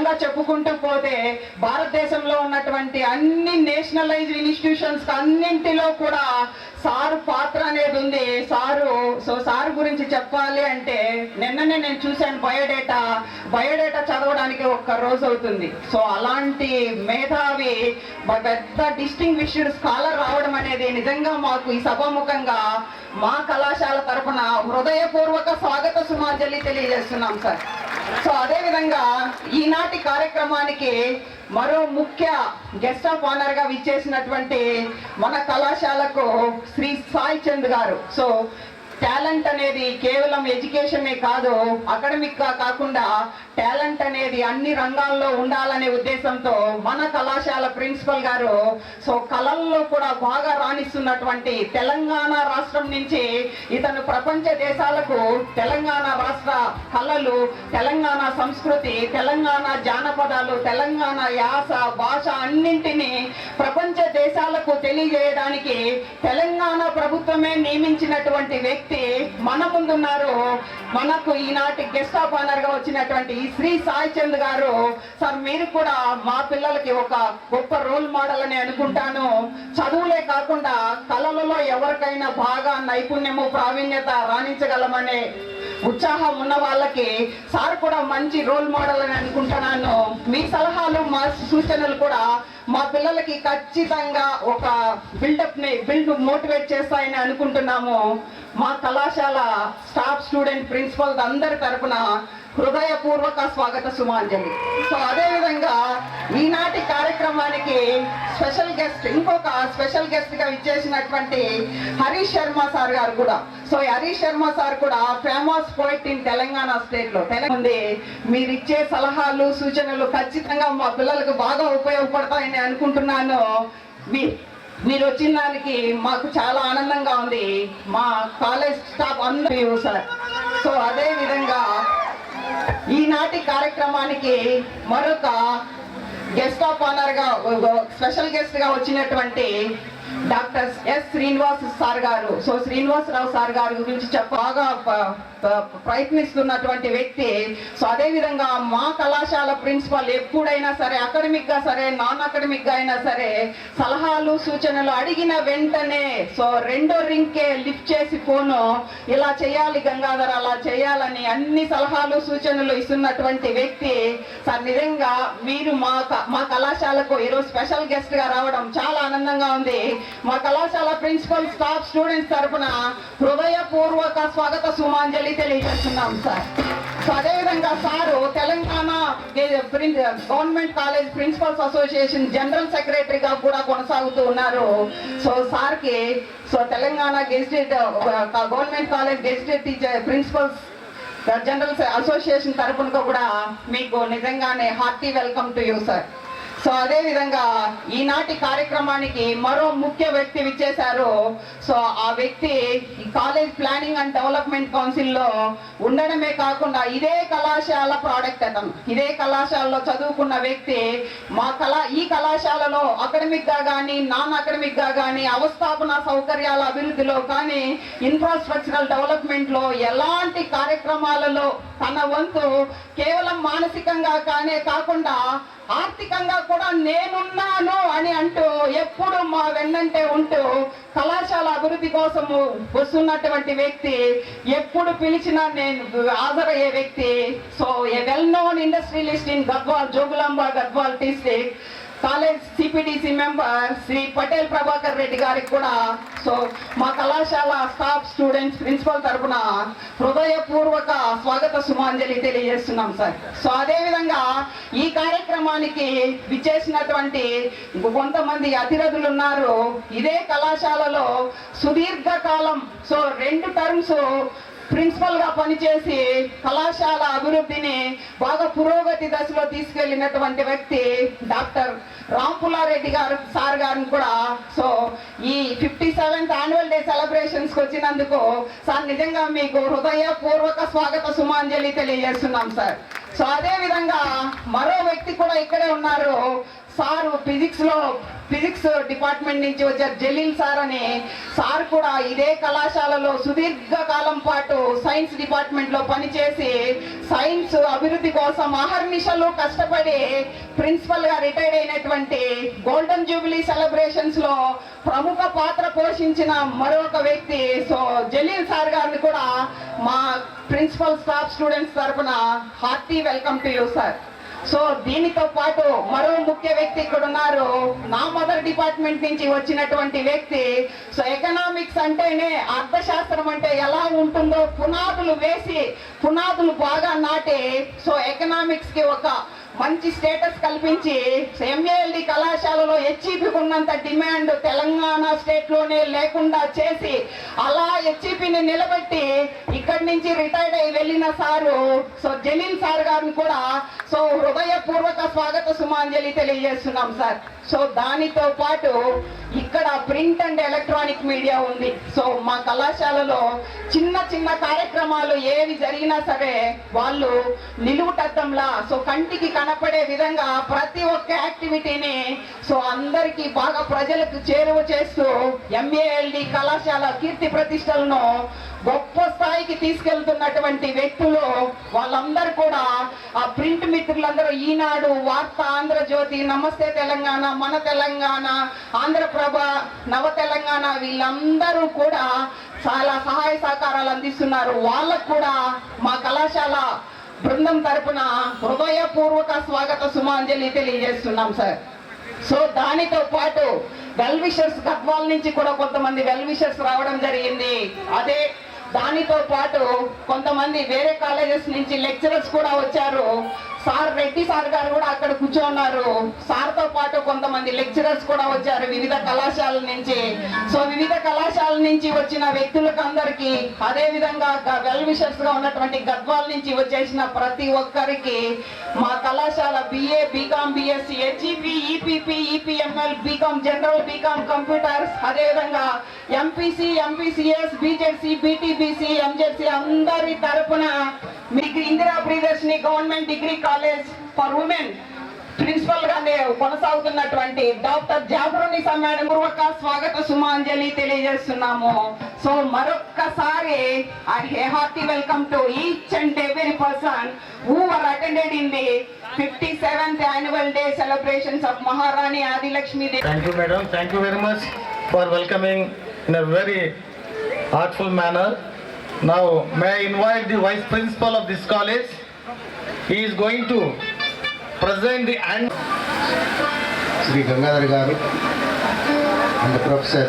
విధంగా చెప్పుకుంటూ పోతే భారతదేశంలో ఉన్నటువంటి అన్ని నేషనలైజ్డ్ ఇన్స్టిట్యూషన్స్ అన్నింటిలో కూడా సారు పాత్ర అనేది ఉంది. సారు గురించి చెప్పాలి అంటే నిన్ననే నేను చూశాను బయోడేటా చదవడానికి ఒక్క రోజు అవుతుంది. సో అలాంటి మేధావి పెద్ద డిస్టింగ్విష్డ్ స్కాలర్ రావడం అనేది నిజంగా మాకు ఈ సభాముఖంగా మా కళాశాల తరఫున హృదయపూర్వక స్వాగత సుమాంజలి తెలియజేస్తున్నాం సార్. సో అదేవిధంగా ఈనాటి కార్యక్రమానికి మరో ముఖ్య గెస్ట్ ఆఫ్ ఆనర్ గా విచ్చేసినటువంటి మన కళాశాలకు శ్రీ సాయి చంద్ గారు. సో టాలెంట్ అనేది కేవలం ఎడ్యుకేషనే కాదు, అకాడమిక్ గా కాకుండా టాలెంట్ అనేది అన్ని రంగాల్లో ఉండాలనే ఉద్దేశంతో మన కళాశాల ప్రిన్సిపల్ గారు సో కళల్లో కూడా బాగా రాణిస్తున్నటువంటి తెలంగాణ రాష్ట్రం నుంచి ఇతను ప్రపంచ దేశాలకు తెలంగాణ రాష్ట్ర కళలు, తెలంగాణ సంస్కృతి, తెలంగాణ జానపదాలు, తెలంగాణ యాస భాష అన్నింటినీ ప్రపంచ దేశాలకు తెలియజేయడానికి తెలంగాణ ప్రభుత్వమే నియమించినటువంటి వ్యక్తి మన ముందున్నారు. మనకు ఈనాటి గెస్ట్ ఆఫ్ ఆనర్ గా వచ్చినటువంటి శ్రీ సాయి చంద్ గారు. సార్ మీరు కూడా మా పిల్లలకి ఒక గొప్ప రోల్ మోడల్ అని అనుకుంటాను. చదువులే కాకుండా కళలలో ఎవరికైనా బాగా నైపుణ్యము ప్రావీణ్యత రాణించగలమనే ఉత్సాహం ఉన్న వాళ్ళకి సార్ కూడా మంచి రోల్ మోడల్ అని అనుకుంటున్నాను. మీ సలహాలు మా సూచనలు కూడా మా పిల్లలకి ఖచ్చితంగా ఒక బిల్డ్ మోటివేట్ చేస్తాయని అనుకుంటున్నాము. మా కళాశాల స్టాఫ్, స్టూడెంట్, ప్రిన్సిపల్ అందరి తరఫున హృదయపూర్వక స్వాగత సుమాంజలి. సో అదేవిధంగా ఈనాటి కార్యక్రమానికి ఇంకొక స్పెషల్ గెస్ట్ గా ఇచ్చేసినటువంటి హరీష్ శర్మ సార్ గారు కూడా. సో హరీష్ శర్మ సార్ కూడా famous poet in Telangana state లో. మీరు ఇచ్చే సలహాలు, సూచనలు ఖచ్చితంగా మా పిల్లలకు బాగా ఉపయోగపడతాయని అనుకుంటున్నాను. మీరు వచ్చిన దానికి మాకు చాలా ఆనందంగా ఉంది. మా కాలేజ్ స్టాఫ్ అందరూ సార్. సో అదే విధంగా ఈనాటి కార్యక్రమానికి మరొక గెస్ట్ ఆఫ్ ఆనర్ గా స్పెషల్ గెస్ట్ గా వచ్చినటువంటి డాక్టర్ ఎస్ శ్రీనివాస్ సార్ గారు. సో శ్రీనివాసరావు సార్ గారి గురించి బాగా ప్రయత్నిస్తున్నటువంటి వ్యక్తి. సో అదే విధంగా మా కళాశాల ప్రిన్సిపల్ ఎప్పుడైనా సరే అకాడమిక్ గా సరే నాన్ అకాడమిక్ గా అయినా సరే సలహాలు, సూచనలు అడిగిన వెంటనే సో రెండో రింగ్కే లిఫ్ట్ చేసి ఫోను ఇలా చేయాలి గంగాధర్, అలా చేయాలని అన్ని సలహాలు, సూచనలు ఇస్తున్నటువంటి వ్యక్తి. సార్ నిజంగా మీరు మా కళాశాలకు ఈరోజు స్పెషల్ గెస్ట్ గా రావడం చాలా ఆనందంగా ఉంది. మా కళాశాల ప్రిన్సిపల్, స్టాఫ్, స్టూడెంట్స్ తరఫున హృదయపూర్వక స్వాగత సుమాంజలి తెలియజేస్తున్నాం సార్. సో అదేవిధంగా sir Telangana government college principals association general సెక్రటరీగా కూడా కొనసాగుతూ ఉన్నారు. సో సార్కి Telangana gazetted government college gazetted teacher principals general association తరఫున కూడా మీకు నిజంగానే hearty welcome to you sir. So అదే విధంగా ఈనాటి కార్యక్రమానికి మరో ముఖ్య వ్యక్తి విచ్చేశారు. సో ఆ వ్యక్తి college planning and development council లో ఉండడమే కాకుండా ఇదే కళాశాల ప్రోడక్ట్ అతను. ఇదే కళాశాలలో చదువుకున్న వ్యక్తి. ఈ కళాశాలలో అకాడమిక్ గా కానీ నాన్ అకాడమిక్ గా కానీ అవస్థాపన సౌకర్యాల అభివృద్ధిలో కానీ ఇన్ఫ్రాస్ట్రక్చరల్ డెవలప్మెంట్ లో ఎలాంటి కార్యక్రమాలలో తన వంతు కేవలం మానసికంగా కాకుండా ఆర్థికంగా కూడా నేనున్నాను అని అంటూ ఎప్పుడు మా వెన్నంటే ఉంటూ కళాశాల అభివృద్ధి కోసము వస్తున్నటువంటి వ్యక్తి. ఎప్పుడు పిలిచినా నేను హాజరయ్యే వ్యక్తి. So a well known industrialist in Gadwal, Jogulamba Gadwal district. College CPDC member Shri Patel Prabhakar Reddy గారికి కూడా సో మా కళాశాల స్టాఫ్, స్టూడెంట్స్, ప్రిన్సిపల్ తరఫున హృదయపూర్వక స్వాగత సుమాంజలి తెలియజేస్తున్నాం సార్. సో అదే విధంగా ఈ కార్యక్రమానికి విచ్చేసినటువంటి కొంతమంది అతిరథులు ఉన్నారు. ఇదే కళాశాలలో సుదీర్ఘకాలం 2 టర్మ్స్ ప్రిన్సిపల్ గా పనిచేసి కళాశాల అభివృద్ధిని బాగా పురోగతి దశలో తీసుకెళ్లినటువంటి వ్యక్తి డాక్టర్ రాంపులారెడ్డి గారు సార్ గారిని కూడా సో ఈ 57th యాన్యువల్ డే సెలబ్రేషన్స్ కి వచ్చినందుకు సార్ నిజంగా మీకు హృదయపూర్వక స్వాగత సుమాంజలి తెలియజేస్తున్నాం సార్. సో అదే విధంగా మరో వ్యక్తి కూడా ఇక్కడే ఉన్నారు. సారు ఫిజిక్స్ డిపార్ట్మెంట్ నుంచి వచ్చారు జలీల్ సార్ అని సార్ కూడా ఇదే కళాశాలలో సుదీర్ఘ కాలం పాటు సైన్స్ డిపార్ట్మెంట్ లో పనిచేసి సైన్స్ అభివృద్ధి కోసం అహర్నిశలు కష్టపడి ప్రిన్సిపల్ గా రిటైర్డ్ అయినటువంటి గోల్డెన్ జూబిలీ సెలబ్రేషన్స్ లో ప్రముఖ పాత్ర పోషించిన మరొక వ్యక్తి. సో జలీల్ సార్ గారిని కూడా మా ప్రిన్సిపల్ స్టాఫ్ స్టూడెంట్స్ తరఫున hearty welcome to you sir. So దీనితో పాటు మరో ముఖ్య వ్యక్తి ఇక్కడ ఉన్నారు, నా మదర్ డిపార్ట్మెంట్ నుంచి వచ్చినటువంటి వ్యక్తి. సో ఎకనామిక్స్ అంటేనే అర్థశాస్త్రం అంటే ఎలా ఉంటుందో పునాదులు వేసి పునాదులు బాగా నాటి సో ఎకనామిక్స్ కి ఒక మంచి స్టేటస్ కల్పించి ఎంఏఎల్డి కళాశాలలో హెచ్ఈపీకి ఉన్నంత డిమాండ్ తెలంగాణ స్టేట్ లోనే లేకుండా చేసి అలా హెచ్ఈపీని నిలబెట్టి ఇక్కడి నుంచి రిటైర్డ్ అయి వెళ్ళిన సారు సో జలీల్ సార్ గారిని కూడా సో హృదయపూర్వక స్వాగత సుమాంజలి తెలియజేస్తున్నాం సార్. సో దానితో పాటు ఇక్కడ ప్రింట్ అండ్ ఎలక్ట్రానిక్ మీడియా ఉంది. సో మా కళాశాలలో చిన్న చిన్న కార్యక్రమాలు ఏవి జరిగినా సరే వాళ్ళు నిలువుటద్దంలా సో కంటికి కనపడే విధంగా ప్రతి ఒక్క యాక్టివిటీని సో అందరికీ బాగా ప్రజలకు చేరువ చేస్తూ ఎంఏఎల్డి కళాశాల కీర్తి ప్రతిష్టలను గొప్ప స్థాయికి తీసుకెళ్తున్నటువంటి వ్యక్తులు వాళ్ళందరూ కూడా ఆ ప్రింట్ మిత్రులందరూ ఈనాడు, వార్త, ఆంధ్రజ్యోతి, నమస్తే తెలంగాణ, మన తెలంగాణ, ఆంధ్రప్రభ, నవ తెలంగాణ వీళ్ళందరూ కూడా చాలా సహాయ సహకారాలు అందిస్తున్నారు. వాళ్ళకు కూడా మా కళాశాల బృందం తరపున హృదయపూర్వక స్వాగత సుమాంజలి తెలియజేస్తున్నాం సార్. సో దానితో పాటు వెల్ విషర్స్ గద్వాల్ నుంచి కూడా కొంతమంది వెల్ విషర్స్ రావడం జరిగింది. అదే దానితో పాటు కొంతమంది వేరే కాలేజెస్ నుంచి లెక్చరర్స్ కూడా వచ్చారు. సార్ రెడ్డి సార్ గారు కూడా అక్కడ కూర్చోన్నారు. సార్తో పాటు కొంతమంది లెక్చరర్స్ కూడా వచ్చారు వివిధ కళాశాల నుంచి. సో వివిధ కళాశాల నుంచి వచ్చిన వ్యక్తులకు అందరికీ, అదే విధంగా వెల్ విషర్స్ గా ఉన్నటువంటి గద్వాల్ నుంచి వచ్చేసిన ప్రతి ఒక్కరికి మా కళాశాల BA, BCom, BSc, HEP, EPP, EPML, BCom general, BCom computers, అదే విధంగా MPC, MPCS, BZC, BTBC, MZC అందరి తరపున మీకు Indira Priyadarshini government degree college for women principal గానే కొనసాగుతున్నటువంటి డాక్టర్ జాఫరునిసా మేడం పూర్వక స్వాగత సుమాంజలి తెలియజేస్తున్నాము. సో మరొక్కసారి I hearty welcome to each and every person who were attended in the 57th annual day celebrations of Maharani Adilakshmi Devi. Thank you, madam. Thank you very much for welcoming in a very artful manner. Now, may I invite the vice principal of this college. He is going to present the Sri Gangadhar Garu and the Professor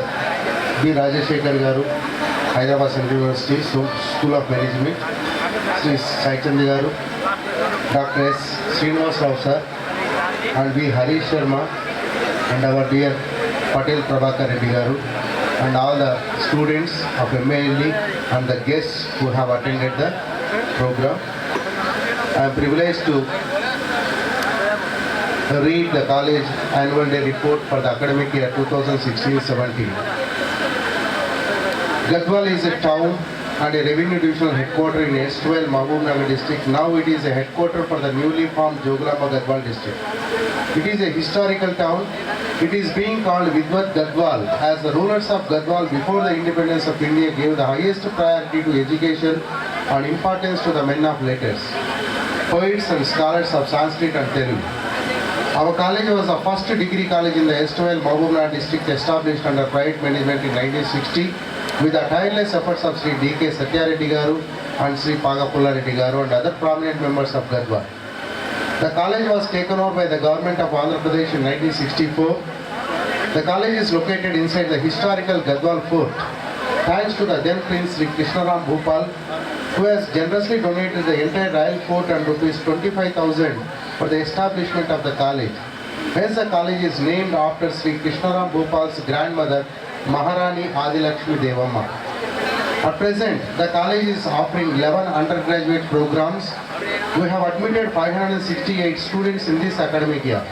B. Rajashekar Garu, Hyderabad Central University School of Management, Sri Saichandi Garu, Dr. S. Srinivas Rao sir, and B. Harish Sharma, and our dear Patel Prabhakar Reddy Garu, and all the students of MALD and the guests who have attended the program. I am privileged to read the college annual day report for the academic year 2016-17. Gadwal is a town and a revenue divisional headquarter in S12 Mahabubnagar district. Now it is a headquarter for the newly formed Joglamba Gadwal district. It is a historical town. It is being called Vidvat Gadwal as the rulers of Gadwal before the independence of India gave the highest priority to education and importance to the men of letters, poets and scholars of Sanskrit and Telugu. Our college was the first degree college in the S12 Mahabubnagar district established under private management in 1960 with the tireless efforts of Sri D.K. Satyareddy Garu and Sri Pagapulla Reddy Garu and other prominent members of Gadwal. The college was taken over by the government of Andhra Pradesh in 1964. The college is located inside the historical Gadwal fort. Thanks to the then Prince Sri Krishnaram Bhopal, who has generously donated the entire royal fort and rupees 25,000 for the establishment of the college. Hence the college is named after Sri Krishnaram Bhopal's grandmother Maharani Adilakshmi Devamma. At present, the college is offering 11 undergraduate programs. We have admitted 568 students in this academic year.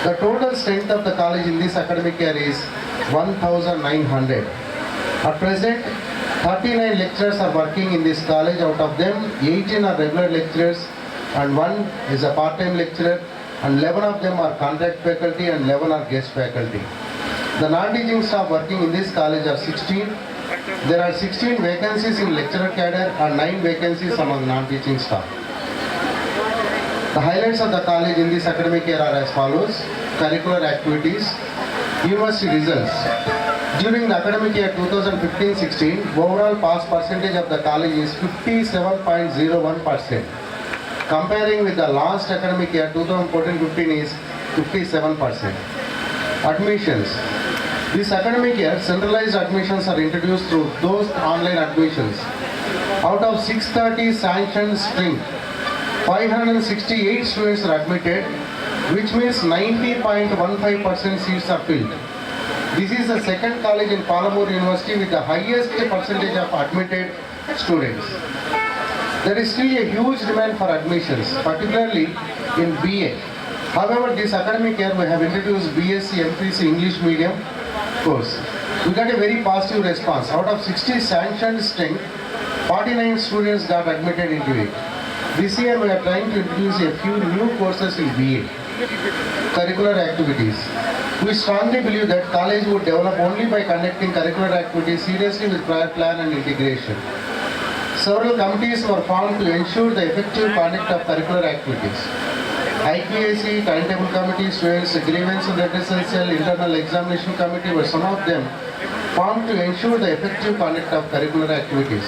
The total strength of the college in this academic year is 1,900. At present, 39 lecturers are working in this college. Out of them, 18 are regular lecturers and one is a part-time lecturer. and 11 of them are contract faculty and 11 are guest faculty. The non-teaching staff working in this college are 16. There are 16 vacancies in lecturer cadre and 9 vacancies among non-teaching staff. The highlights of the college in this academic year are as follows. Curricular activities, university results. During the academic year 2015-16, overall pass percentage of the college is 57.01%. Comparing with the last academic year 2014-15 is 57%. Admissions. This academic year, centralized admissions are introduced through those online admissions. Out of 630 sanctioned string, 568 students are admitted, which means 90.15% seats are filled. This is the second college in Palamur University with the highest percentage of admitted students. There is still a huge demand for admissions, particularly in BA. However, this academic year we have introduced BSc MPC English medium course. We got a very positive response. Out of 60 sanctioned string, 49 students got admitted into it. This year we are trying to introduce a few new courses in BA. Curricular activities. We strongly believe that college would develop only by conducting curricular activities seriously with prior plan and integration. Several committees were formed to ensure the effective conduct of curricular activities. IQAC, Timetable Committee, Students Grievance and Redressal Cell, Internal Examination Committee were some of them formed to ensure the effective conduct of curricular activities.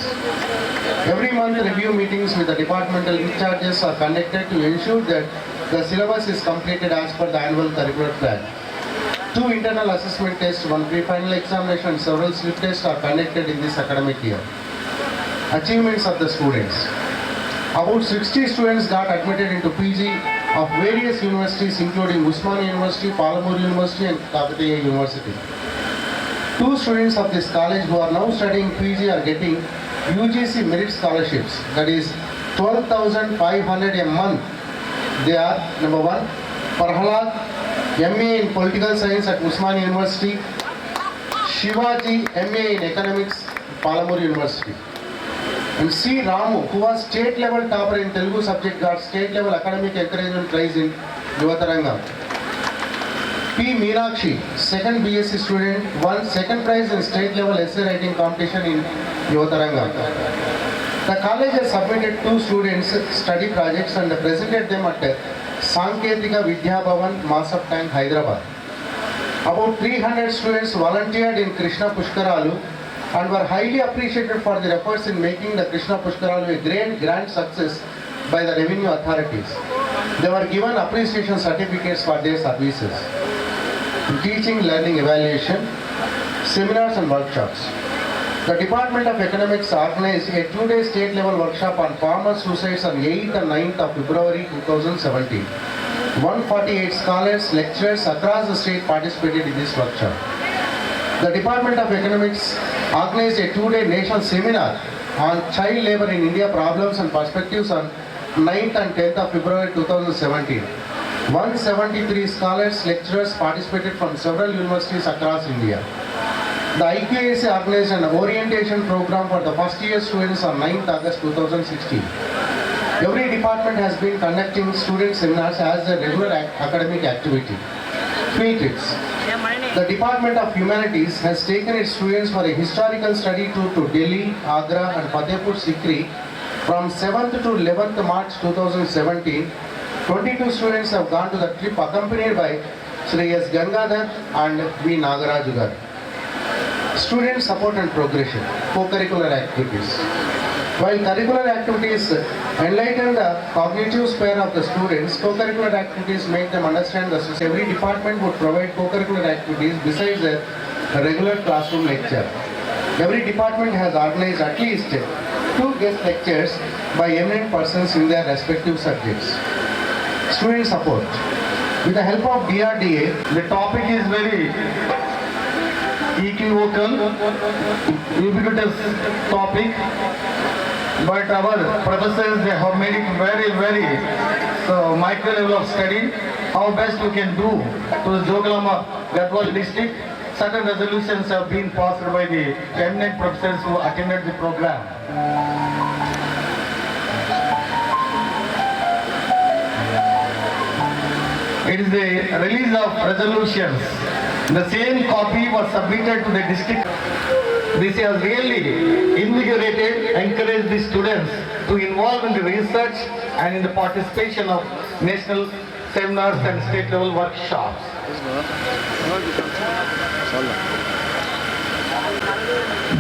Every month review meetings with the departmental in charges are conducted to ensure that the syllabus is completed as per the annual curricular plan. 2 internal assessment tests, 1 pre-final examination and several slip tests are conducted in this academic year. Achievements of the students. About 60 students got admitted into PG of various universities including Usmania University, Palamur University and Kakatiya University. 2 students of this college who are now studying PG are getting UGC merit scholarships, that is 12,500 a month. They are number 1, Parhalad, MA in Political Science at Usmania University, Shivaji, MA in Economics, Palamur University. And C. Ramu, who was state level topper in Telugu subject, got state level academic encouragement prize in Yuvataranga. P. Meenakshi, second BSc student, won second prize in state level essay writing competition in Yuvataranga. The college has submitted 2 students' study projects and presented them at Sanketika Vidya Bhavan, Masab Tank, Hyderabad. About 300 students volunteered in Krishna Pushkaralu and were highly appreciated for their efforts in making the Krishna Pushkaralu a great grand success by the revenue authorities. They were given appreciation certificates for their services. Teaching, learning, evaluation, seminars and workshops. The Department of Economics organized a 2-day state level workshop on farmer suicides on 8th and 9th of February 2017. 148 scholars, lecturers across the state participated in this workshop. The Department of Economics organized a 2-day national seminar on child labor in India problems and perspectives on 9th and 10th of February 2017. 173 scholars, lecturers participated from several universities across India. The IQAC organized an orientation program for the first year students on 9th August 2016. Every department has been conducting student seminars as a regular academic activity. Field trips. The Department of Humanities has taken its students for a historical study tour to Delhi, Agra and Fatehpur Sikri from 7th to 11th March 2017. 22 students have gone to the trip accompanied by Sri S. Gangadhar and V. Nagaraju garu. Student support and progression, co-curricular activities. While curricular activities enlighten the cognitive sphere of the students, co-curricular activities make them understand the system. Every department would provide co-curricular activities besides a regular classroom lecture. Every department has organized at least 2 guest lectures by eminent persons in their respective subjects. Student support. With the help of DRDA, The topic is very equivocal, ubiquitous topic, but our professors, they have made it very micro level of study. How best we can do to the Joglama Gadwal district. Certain resolutions have been passed by the eminent professors who attended the program. It is the release of resolutions. The same copy was submitted to the district. This has really invigorated, encouraged the students to involve in the research and in the participation of national seminars and state level workshops.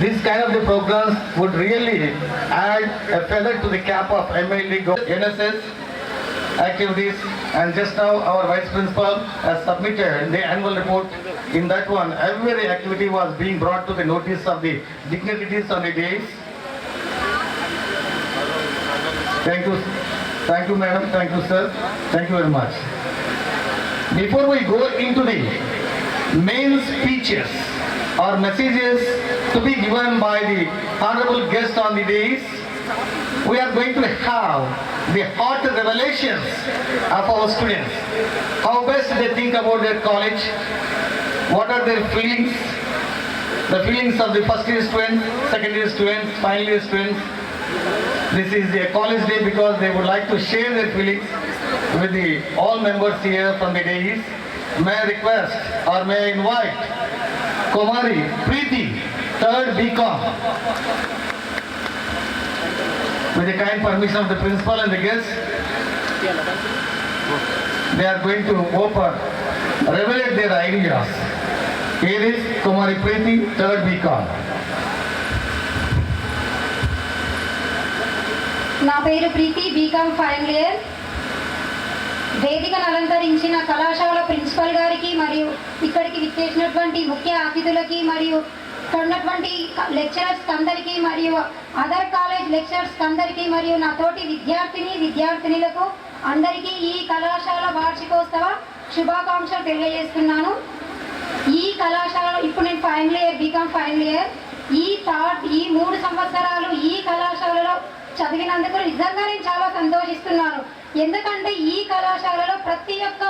This kind of the programs would really add a feather to the cap of MLD NSS activities, and just now our vice principal has submitted the annual report. In that one, every activity was being brought to the notice of the dignitaries on the days. Thank you madam, thank you sir, thank you very much. Before we go into the main speeches or messages to be given by the honorable guest on the days, we are going to have the heart revelations of our students. How best they think about their college, what are their feelings, the feelings of the first year students, second year students, final year students. This is a college day because they would like to share their feelings with the all members here from the days. May I request or may I invite Kumari Preeti, 3rd BCom. With the kind permission of the principal and the guests, they are going to revelate their ideas. Here is Kumari Preeti, 3rd BCom. నా పేరు ప్రీతి, BCom final year. వేదికను అలంకరించిన కళాశాల principal గారికి మరియు ఇక్కడికి విచ్చేసినటువంటి ముఖ్య అతిథులకి మరియు ఇక్కడ ఉన్నటువంటి లెక్చరర్స్ అందరికీ మరియు అదర్ కాలేజ్ లెక్చరర్స్ అందరికీ మరియు నా తోటి విద్యార్థినులకు అందరికీ ఈ కళాశాల వార్షికోత్సవ శుభాకాంక్షలు తెలియజేస్తున్నాను. ఈ కళాశాలలో ఇప్పుడు నేను final year, BCom final year. ఈ 3 సంవత్సరాలు ఈ కళాశాలలో చదివినందుకు నిజంగా నేను చాలా సంతోషిస్తున్నాను. ఎందుకంటే ఈ కళాశాలలో ప్రతి ఒక్క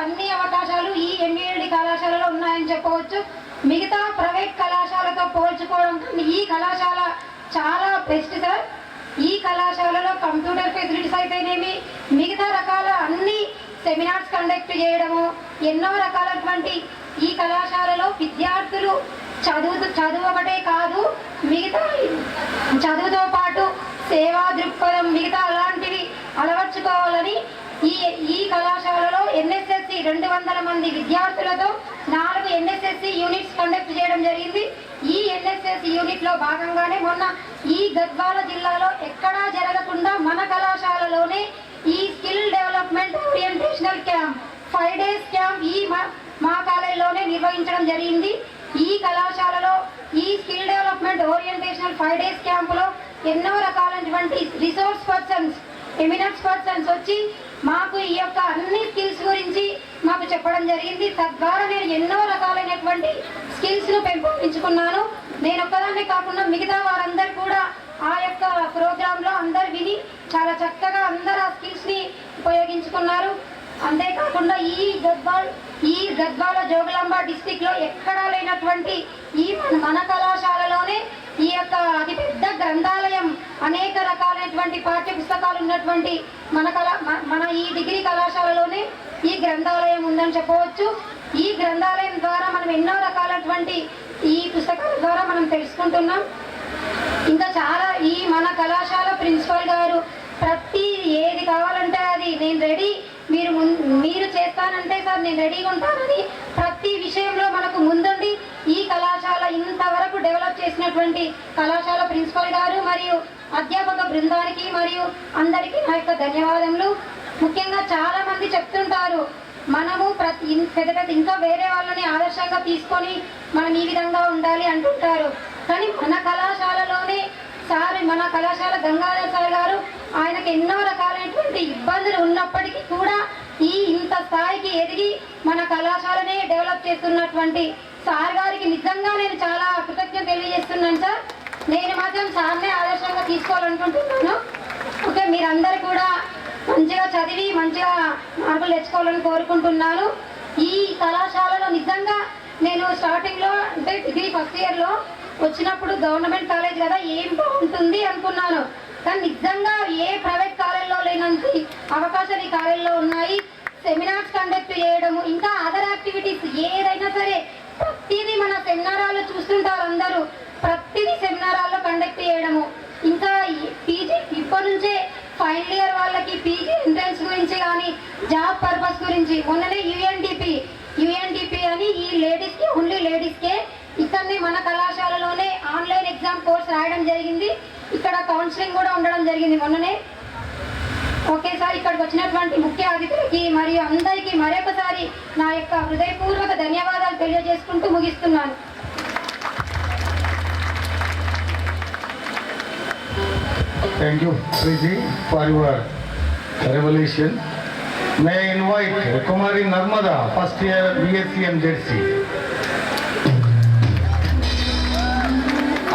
అన్ని అవకాశాలు ఈ ఎంఈఎల్డి కళాశాలలో ఉన్నాయని చెప్పవచ్చు. మిగతా ప్రైవేట్ కళాశాలతో పోల్చుకోవడం కానీ ఈ కళాశాల చాలా బెస్ట్ సార్. ఈ కళాశాలలో కంప్యూటర్ ఫెసిలిటీస్ అయితేనేమి, మిగతా రకాల అన్ని సెమినార్స్ కండక్ట్ చేయడము, ఎన్నో రకాలటువంటి ఈ కళాశాలలో విద్యార్థులు చదువు ఒకటే కాదు, మిగతా చదువుతో పాటు సేవా దృక్పథం మిగతా అలాంటివి అలవర్చుకోవాలని ఈ కళాశాలలో ఎన్ఎస్ఎస్సి 200 మంది విద్యార్థులతో 4 ఎన్ఎస్ఎస్సి యూనిట్స్ కండక్ట్ చేయడం జరిగింది. ఈ ఎన్ఎస్ఎస్సి యూనిట్లో భాగంగానే మొన్న ఈ గద్వాల జిల్లాలో ఎక్కడా జరగకుండా మన కళాశాలలోనే ఈ skill development orientational camp 5 days camp మా కాలేజీలోనే నిర్వహించడం జరిగింది. ఈ కళాశాలలో ఈ స్కిల్ డెవలప్మెంట్ ఓరియంటేషనల్ 5 days క్యాంపులో ఎన్నో రకాలైనటువంటి రిసోర్స్ పర్సన్స్, ఎమినెంట్ పర్సన్స్ వచ్చి మాకు ఈ యొక్క అన్ని స్కిల్స్ గురించి మాకు చెప్పడం జరిగింది. తద్వారా నేను ఎన్నో రకాలైనటువంటి స్కిల్స్ను పెంపొందించుకున్నాను. నేను ఒక్కదాన్నే కాకుండా మిగతా వారందరూ కూడా ఆ యొక్క ప్రోగ్రాంలో అందరు విని చాలా చక్కగా అందరూ ఆ స్కిల్స్ని ఉపయోగించుకున్నారు. అంతేకాకుండా ఈ గద్వాల జోగులాంబ డిస్టిక్లో ఎక్కడా లేనటువంటి ఈ మన కళాశాలలోనే ఈ యొక్క అతిపెద్ద గ్రంథాలయం, అనేక రకాలైనటువంటి పాఠ్య పుస్తకాలు ఉన్నటువంటి మన ఈ డిగ్రీ కళాశాలలోనే ఈ గ్రంథాలయం ఉందని చెప్పవచ్చు. ఈ గ్రంథాలయం ద్వారా మనం ఎన్నో రకాలైనటువంటి ఈ పుస్తకాల ద్వారా మనం తెలుసుకుంటున్నాం. ఇంకా చాలా ఈ మన కళాశాల ప్రిన్సిపల్ గారు ప్రతి ఏది కావాలంటే అది నేను రెడీ, మీరు చేస్తానంటే సార్ నేను రెడీగా ఉంటానని ప్రతి విషయంలో మనకు ముందుండి ఈ కళాశాల ఇంతవరకు డెవలప్ చేసినటువంటి కళాశాల ప్రిన్సిపల్ గారు మరియు అధ్యాపక బృందానికి మరియు అందరికీ నా యొక్క ధన్యవాదములు. ముఖ్యంగా చాలా మంది చెప్తుంటారు మనము పెద్ద ఇంకా వేరే వాళ్ళని ఆదర్శంగా తీసుకొని మనం ఈ విధంగా ఉండాలి అంటుంటారు. కానీ మన కళాశాలలోనే మన కళాశాల గంగాధర్ సార్ గారు ఆయనకు ఎన్నో రకాలైనటువంటి ఇబ్బందులు ఉన్నప్పటికీ కూడా ఇంత స్థాయికి ఎదిగి మన కళాశాలనే డెవలప్ చేస్తున్నటువంటి సార్ గారికి నిజంగా నేను చాలా కృతజ్ఞత తెలియజేస్తున్నాను సార్. నేను మాత్రం సార్నే ఆదర్శంగా తీసుకోవాలనుకుంటున్నాను. ఓకే, మీరందరూ కూడా మంచిగా చదివి మంచిగా మార్కులు తెచ్చుకోవాలని కోరుకుంటున్నాను. ఈ కళాశాలలో నిజంగా నేను స్టార్టింగ్లో అంటే డిగ్రీ ఫస్ట్ ఇయర్లో వచ్చినప్పుడు గవర్నమెంట్ కాలేజ్ కదా ఏం బాగుంటుంది అనుకున్నాను. కానీ నిజంగా ఏ ప్రైవేట్ కాలేజ్లో లేనంత అవకాశాలు ఈ కాలేజ్లో ఉన్నాయి. సెమినార్స్ చేయడము, ఇంకా అదర్ యాక్టివిటీస్ ఏదైనా సరే ప్రతిదీ మన సెమినారాల్లో చూస్తుంటారు అందరూ. ప్రతిదీ సెమినారాల్లో కండక్ట్ చేయడము. ఇంకా పీజీ ఇప్పటి నుంచే ఫైనల్ ఇయర్ వాళ్ళకి పీజీ ఎంట్రన్స్ గురించి కానీ జాబ్ పర్పస్ గురించి మొన్ననే యుఎన్డిపి అని ఈ లేడీస్కి ఓన్లీ లేడీస్కే ఇక్కడనే మన కళాశాలలోనే ఆన్లైన్ ఎగ్జామ్ కోర్స్ రాయడం జరిగింది. ఇక్కడ కౌన్సిలింగ్ కూడా ఉండడం జరిగింది మొన్ననే. ఓకే సార్, ఇక్కడికి వచ్చినటువంటి ముఖ్య అతిథులకి మరియు అందరికీ మరొకసారి నా యొక్క హృదయపూర్వక ధన్యవాదాలు తెలియజేసుకుంటూ ముగిస్తున్నాను. Thank you, Priji, for your revelation. May I invite Kumari Narmada, first year BSc MZC.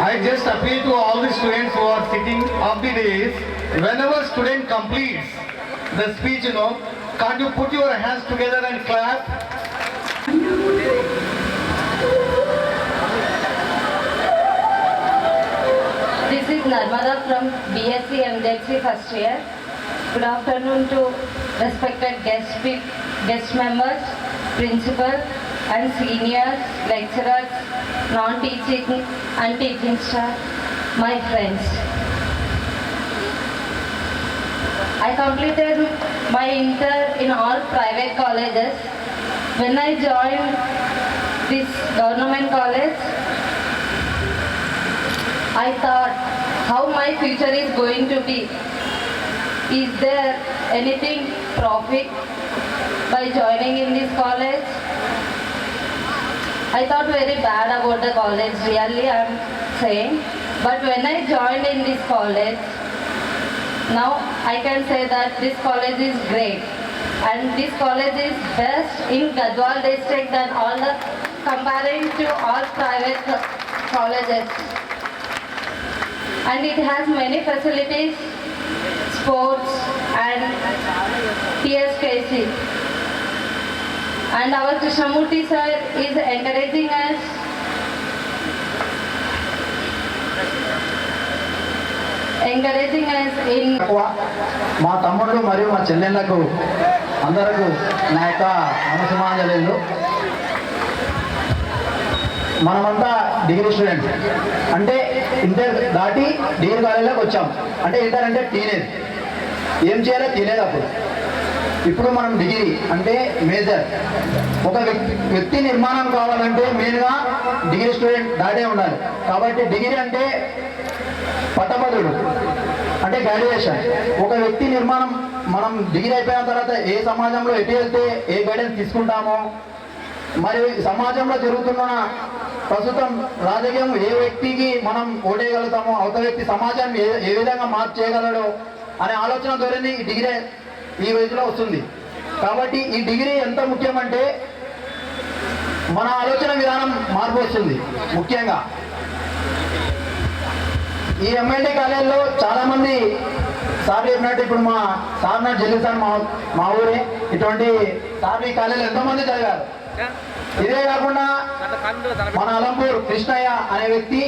I just appeal to all the students who are sitting of the days, whenever student completes the speech, can't you put your hands together and clap? This is Narmada from BSc MZC first year. Good afternoon to respected guest members, principal and seniors, lecturers, non-teaching and teaching staff, my friends. I completed my inter in all private colleges. When I joined this government college, I thought how my future is going to be. Is there anything profit by joining in this college? I thought very bad about the college, really I am saying. But when I joined in this college, now I can say that this college is great. And this college is best in Gadwal district than all the comparing to all private colleges. And it has many facilities, sports and TSKC. And our Krishnamurthy sir is encouraging us in మా తమ్ముడు మరియు మా చెల్లెళ్లకు అందరకు నా యొక్క నమస్కారాలు. మనమంతా degree students, అంటే inter దాటి డిగ్రీ కాలేజీలోకి వచ్చాం. అంటే ఇంటర్ అంటే టీనేజ్, ఏం చేయాలో తెలియదు అప్పుడు. ఇప్పుడు మనం డిగ్రీ అంటే మేజర్. ఒక వ్యక్తి నిర్మాణం కావాలంటే మెయిన్గా డిగ్రీ స్టూడెంట్ దాటే ఉండాలి. కాబట్టి డిగ్రీ అంటే పట్టభద్రుడు, అంటే గ్రాడ్యుయేషన్. ఒక వ్యక్తి నిర్మాణం మనం డిగ్రీ అయిపోయిన తర్వాత ఏ సమాజంలో ఎటు వెళ్తే ఏ గైడెన్స్ తీసుకుంటామో, మరియు సమాజంలో జరుగుతున్న ప్రస్తుతం రాజకీయం ఏ వ్యక్తికి మనం ఓటేయగలుగుతామో, అవతల వ్యక్తి సమాజాన్ని ఏ విధంగా మార్పు చేయగలడో అనే ఆలోచన ధోరణి ఈ డిగ్రీ ఈ వయసులో వస్తుంది. కాబట్టి ఈ డిగ్రీ ఎంత ముఖ్యమంటే మన ఆలోచన విధానం మార్పు వస్తుంది. ముఖ్యంగా ఈ ఎంఎల్టీ కాలేజీలో చాలామంది సార్ చెప్పినట్టు, ఇప్పుడు మా సార్ నాకు జల్లిసార్ మా ఊరే, ఇటువంటి సార్ ఈ కాలేజీలో ఎంతోమంది చదివారు. ఇదే కాకుండా మన అలంపూర్ కృష్ణయ్య అనే వ్యక్తి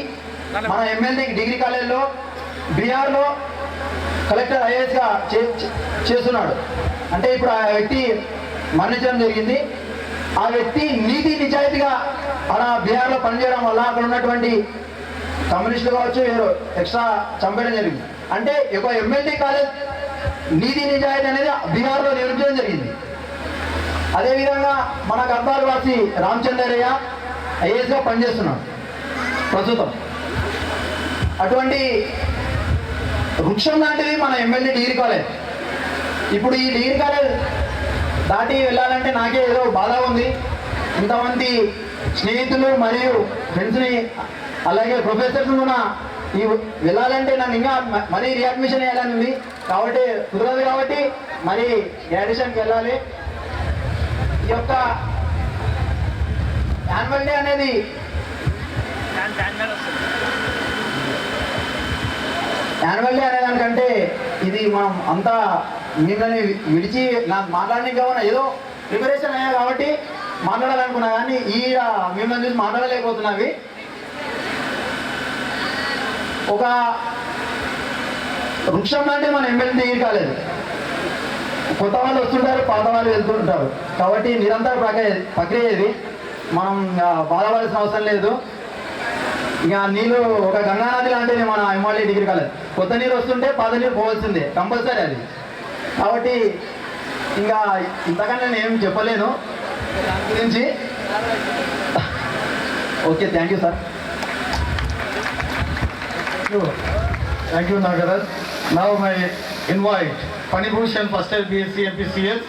మన ఎమ్మెల్యే డిగ్రీ కాలేజీలో బీహార్లో కలెక్టర్ ఐఏఎస్గా చేస్తున్నాడు. అంటే ఇప్పుడు ఆ వ్యక్తి మరణించడం జరిగింది. ఆ వ్యక్తి నీతి నిజాయితీగా అలా బీహార్లో పనిచేయడం వల్ల అక్కడ ఉన్నటువంటి కమ్యూనిస్టులు కావచ్చు వేరు ఎక్స్ట్రా చంపేయడం జరిగింది. అంటే ఒక ఎమ్మెల్టీ కాలేజ్ నీతి నిజాయితీ అనేది బీహార్లో నిర్మించడం జరిగింది. అదేవిధంగా మన గద్వాల్ వాసి రామచంద్రయ్య ఐఏఎస్గా పనిచేస్తున్నాడు ప్రస్తుతం. అటువంటి వృక్షం లాంటిది మన ఎమ్మెల్యే డిగ్రీ కాలేజ్. ఇప్పుడు ఈ డిగ్రీ కాలేజ్ దాటి వెళ్ళాలంటే నాకే ఏదో బాధ ఉంది. ఇంతమంది స్నేహితులు మరియు ఫ్రెండ్స్ని అలాగే ప్రొఫెసర్స్ కూడా ఈ వెళ్ళాలంటే నన్ను ఇంకా మరీ రీఅడ్మిషన్ వేయాలని ఉంది. కాబట్టి కుదరదు, కాబట్టి మరి గ్రాడ్యుయేషన్కి వెళ్ళాలి. ఈ యొక్క యాన్యువల్ డే అనేది దానికంటే ఇది మనం అంతా మిమ్మల్ని విడిచి నాకు మాట్లాడడానికి కావున ఏదో ప్రిపరేషన్ అయ్యా కాబట్టి మాట్లాడాలనుకున్నా, కానీ ఈ మిమ్మల్ని చూసి మాట్లాడలేకపోతున్నవి. ఒక వృక్షం లాంటి మన ఎమ్మెల్యే డిగ్రీ కాలేజ్. కొత్త వాళ్ళు వస్తుంటారు, పాత వాళ్ళు వెళ్తుంటారు. కాబట్టి నిరంతర ప్రక్రియ ఇది. మనం బాధపడాల్సిన అవసరం లేదు. ఇక నీళ్ళు ఒక గంగా నది లాంటిది మన ఎంఆర్లీ డిగ్రీ కాలేజ్. కొత్త నీరు వస్తుంటే పాత నీరు పోవాల్సిందే, కంపల్సరీ అది. కాబట్టి ఇంకా ఇంతకన్నా నేను ఏం చెప్పలేను దాని గురించి. Okay, thank you sir. Thank you, Nagaraj. Now I invite Panibhushan, first year BSc MPCS.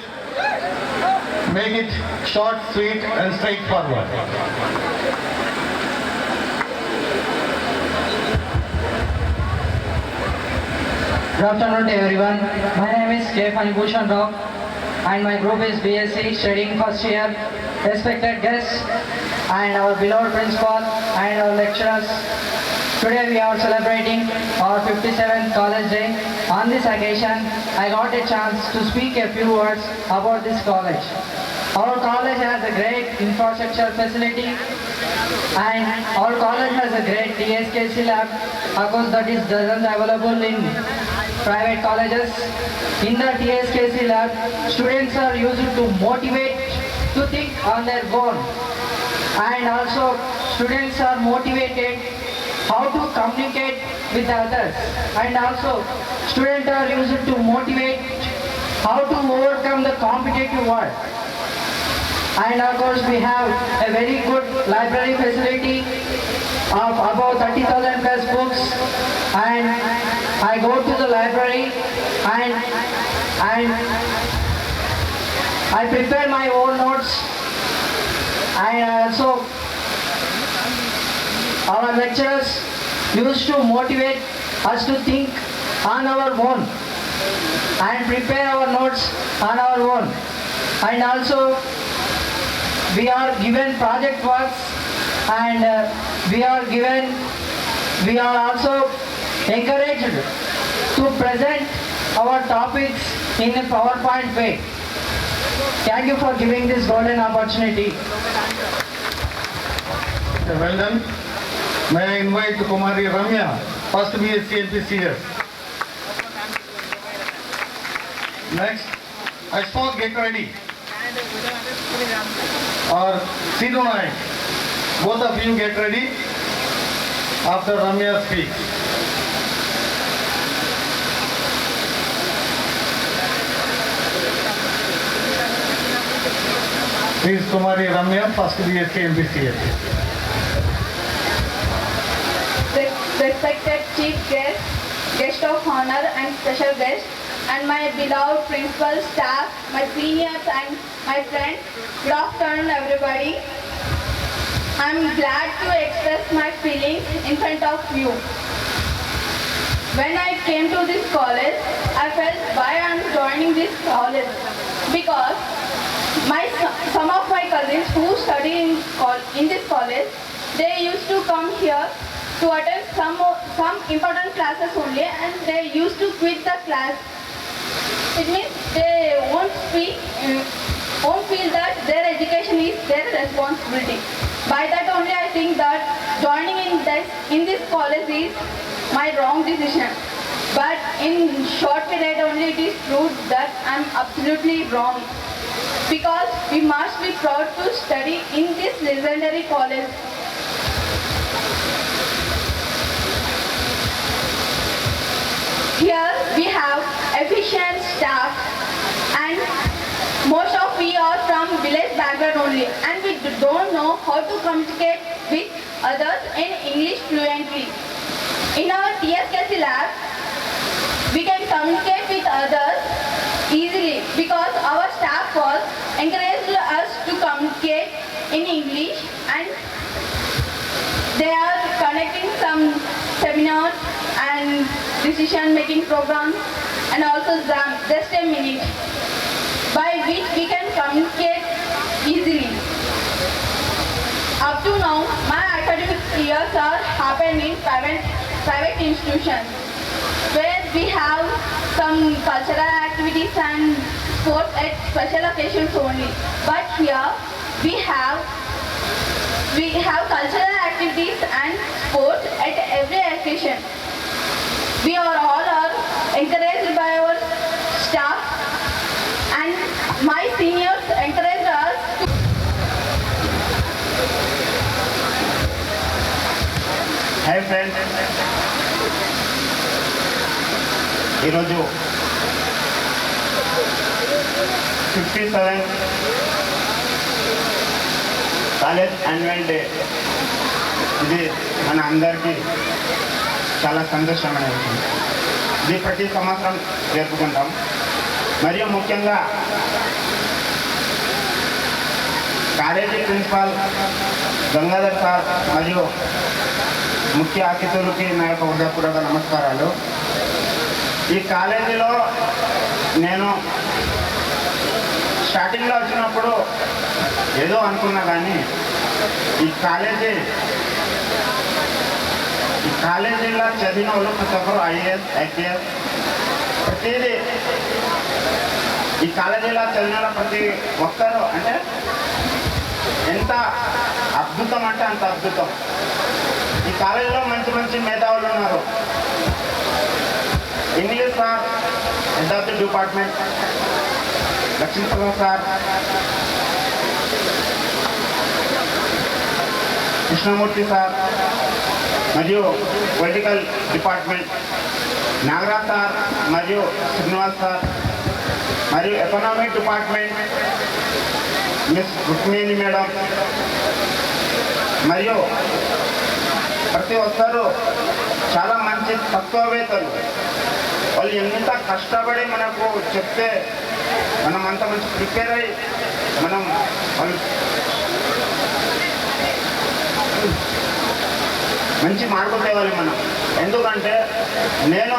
Make it short, sweet and straightforward. Good afternoon to everyone. My name is K. Panibhushan Rao and my group is BSc studying first year. Respected guests and our beloved principal and our lecturers. Today we are celebrating our 57th college day. On this occasion, I got a chance to speak a few words about this college. Our college has a great infrastructure facility and our college has a great TSKC lab. Of course, that is doesn't available in private colleges. In the TSKC lab, students are used to motivate to think on their own, and also students are motivated how to communicate with others, and also students are used to motivate how to overcome the competitive world. And of course we have a very good library facility of about 30,000 plus books, and I go to the library and I prepare my own notes, and also our lecturers used to motivate us to think on our own and prepare our notes on our own, and also we are given project works, and we are also encouraged to present our topics in a PowerPoint way. Thank you for giving this golden opportunity. Well done. May I invite Kumari Ramya, first BSc MPCS. Next, Ashfaq, get ready. Or Sidhu Naik, both of you get ready after Ramya speaks. Please, Kumari Ramya, first BSc MPCS. Respected chief guest, guest of honor and special guest, and my beloved principal, staff, my seniors and my friends, good afternoon everybody. I am glad to express my feelings in front of you. When I came to this college, I felt why I am joining this college, because some of my cousins who study in this college, they used to come here to attend some important classes only, and they used to quit the class. It means they won't feel that their education is their responsibility. By that only I think that joining in this college is my wrong decision. But in short period only it is proved that I am absolutely wrong. Because we must be proud to study in this legendary college. Here we have efficient staff, and most of we are from village background only, and we don't know how to communicate with others in English fluently. In our TSKC lab, we can communicate with others easily because our staff was encouraged us to communicate in English, and they are conducting some seminars and decision making programs and also just a minute, by which we can communicate easily. Up to now, my academic years are happened in private institutions where we have some cultural activities and sports at special occasions only. But here we have cultural activities and sports at every occasion. We are all encouraged by our staff friends, ఈరోజు 57 college annual day. ఇది మన అందరికీ చాలా సంతోషమైన విషయం. ఇది ప్రతి సంవత్సరం జరుపుకుంటాం. మరియు ముఖ్యంగా కాలేజీ ప్రిన్సిపాల్ గంగాధర్ సార్ మరియు ముఖ్య అతిథులకి నా యొక్క హృదయపూర్వక నమస్కారాలు. ఈ కాలేజీలో నేను స్టార్టింగ్లో వచ్చినప్పుడు ఏదో అనుకున్నా కానీ ఈ కాలేజీలో చదివిన వాళ్ళు ప్రతి ఒక్కరు ఐఏఎస్, ఐపీఎస్ ప్రతిదీ ఈ కాలేజీలో చదివిన ప్రతి ఒక్కరు అంటే ఎంత అద్భుతం అంటే అంత అద్భుతం. ఈ కాలేజీలో మంచి మంచి మేధావులు ఉన్నారు. English sir head of the department, Lakshmi Prasad sir, Krishnamurthy sir, మరియు పొలిటికల్ డిపార్ట్మెంట్ నాగరాజ్ సార్ మరియు శ్రీనివాస్ సార్, మరియు economic department miss Rukmini madam, మరియు ప్రతి ఒక్కరు చాలా మంచి తత్వవేత్తలు. వాళ్ళు ఎంత కష్టపడి మనకు చెప్తే మనం అంత మంచి ప్రిపేర్ అయ్యి మనం వాళ్ళు మంచి మార్కులు తేవాలి మనం. ఎందుకంటే నేను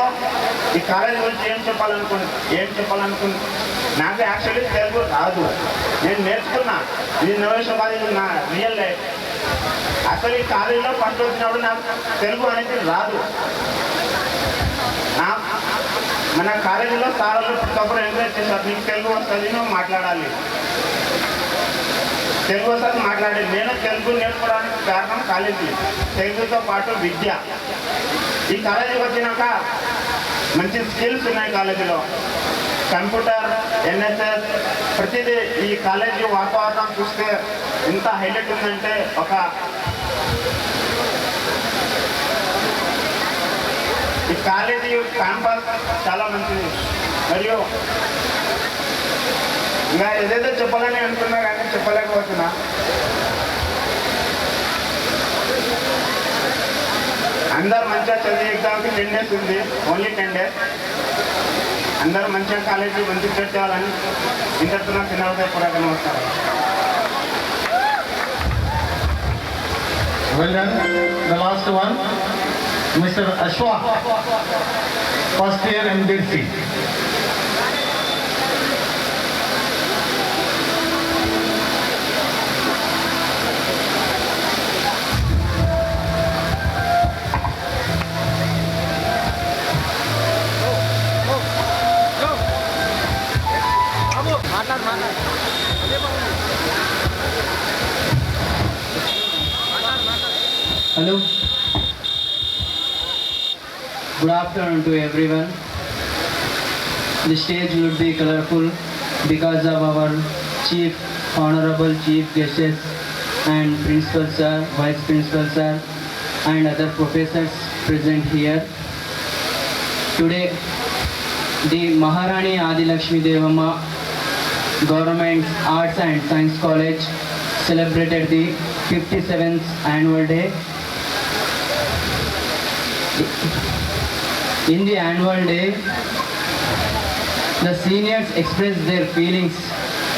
ఈ కాలేజీ గురించి ఏం చెప్పాలనుకున్నా నాకు యాక్చువల్లీ తెలుగు రాదు. నేను నేర్చుకున్నా, ఇది ఇన్నోవేషన్ కాదు, ఇది నా రియల్ లైఫ్. అసలు ఈ కాలేజీలో ఫస్ట్ వచ్చినప్పుడు నాకు తెలుగు అనేది రాదు. మన కాలేజీలో సార్లు ప్రతి ఒక్కరు ఎంకరేజ్ చేశారు, నీకు తెలుగు వస్తుంది, నువ్వు మాట్లాడాలి, తెలుగు వస్తుంది మాట్లాడాలి. నేను తెలుగు నేర్చుకోవడానికి కారణం కాలేజీ, తెలుగుతో పాటు విద్య. ఈ కాలేజీకి వచ్చినాక మంచి స్కిల్స్ ఉన్నాయి కాలేజీలో. కంప్యూటర్, ఎన్ఎస్ఎస్ ప్రతిదీ. ఈ కాలేజీ వాతావరణం చూస్తే ఎంత హైలైట్ ఉందంటే ఈ కాలేజీ క్యాంపస్ చాలా మంచిది. మరియు ఇంకా ఏదైతే చెప్పాలని అనుకున్నా కానీ చెప్పలేకపోతున్నా. అందరు మంచిగా చదివి ఎగ్జామ్కి 10 days ఉంది, ఓన్లీ 10 days. అందరూ మంచిగా కాలేజీ మంచిగా చేయాలని ఇంతస్తున్నా చిన్న హృదయపూర్వక నమస్కారం. Well done. The last one, Mr. Ashwa, first year MDC. Hello. Good afternoon to everyone. The stage would be colorful because of our honorable chief guests and principal sir, vice principal sir and other professors present here. Today, the Maharani Adilakshmi Devamma Government Arts and Science College celebrated the 57th annual day. In the annual day, the seniors expressed their feelings,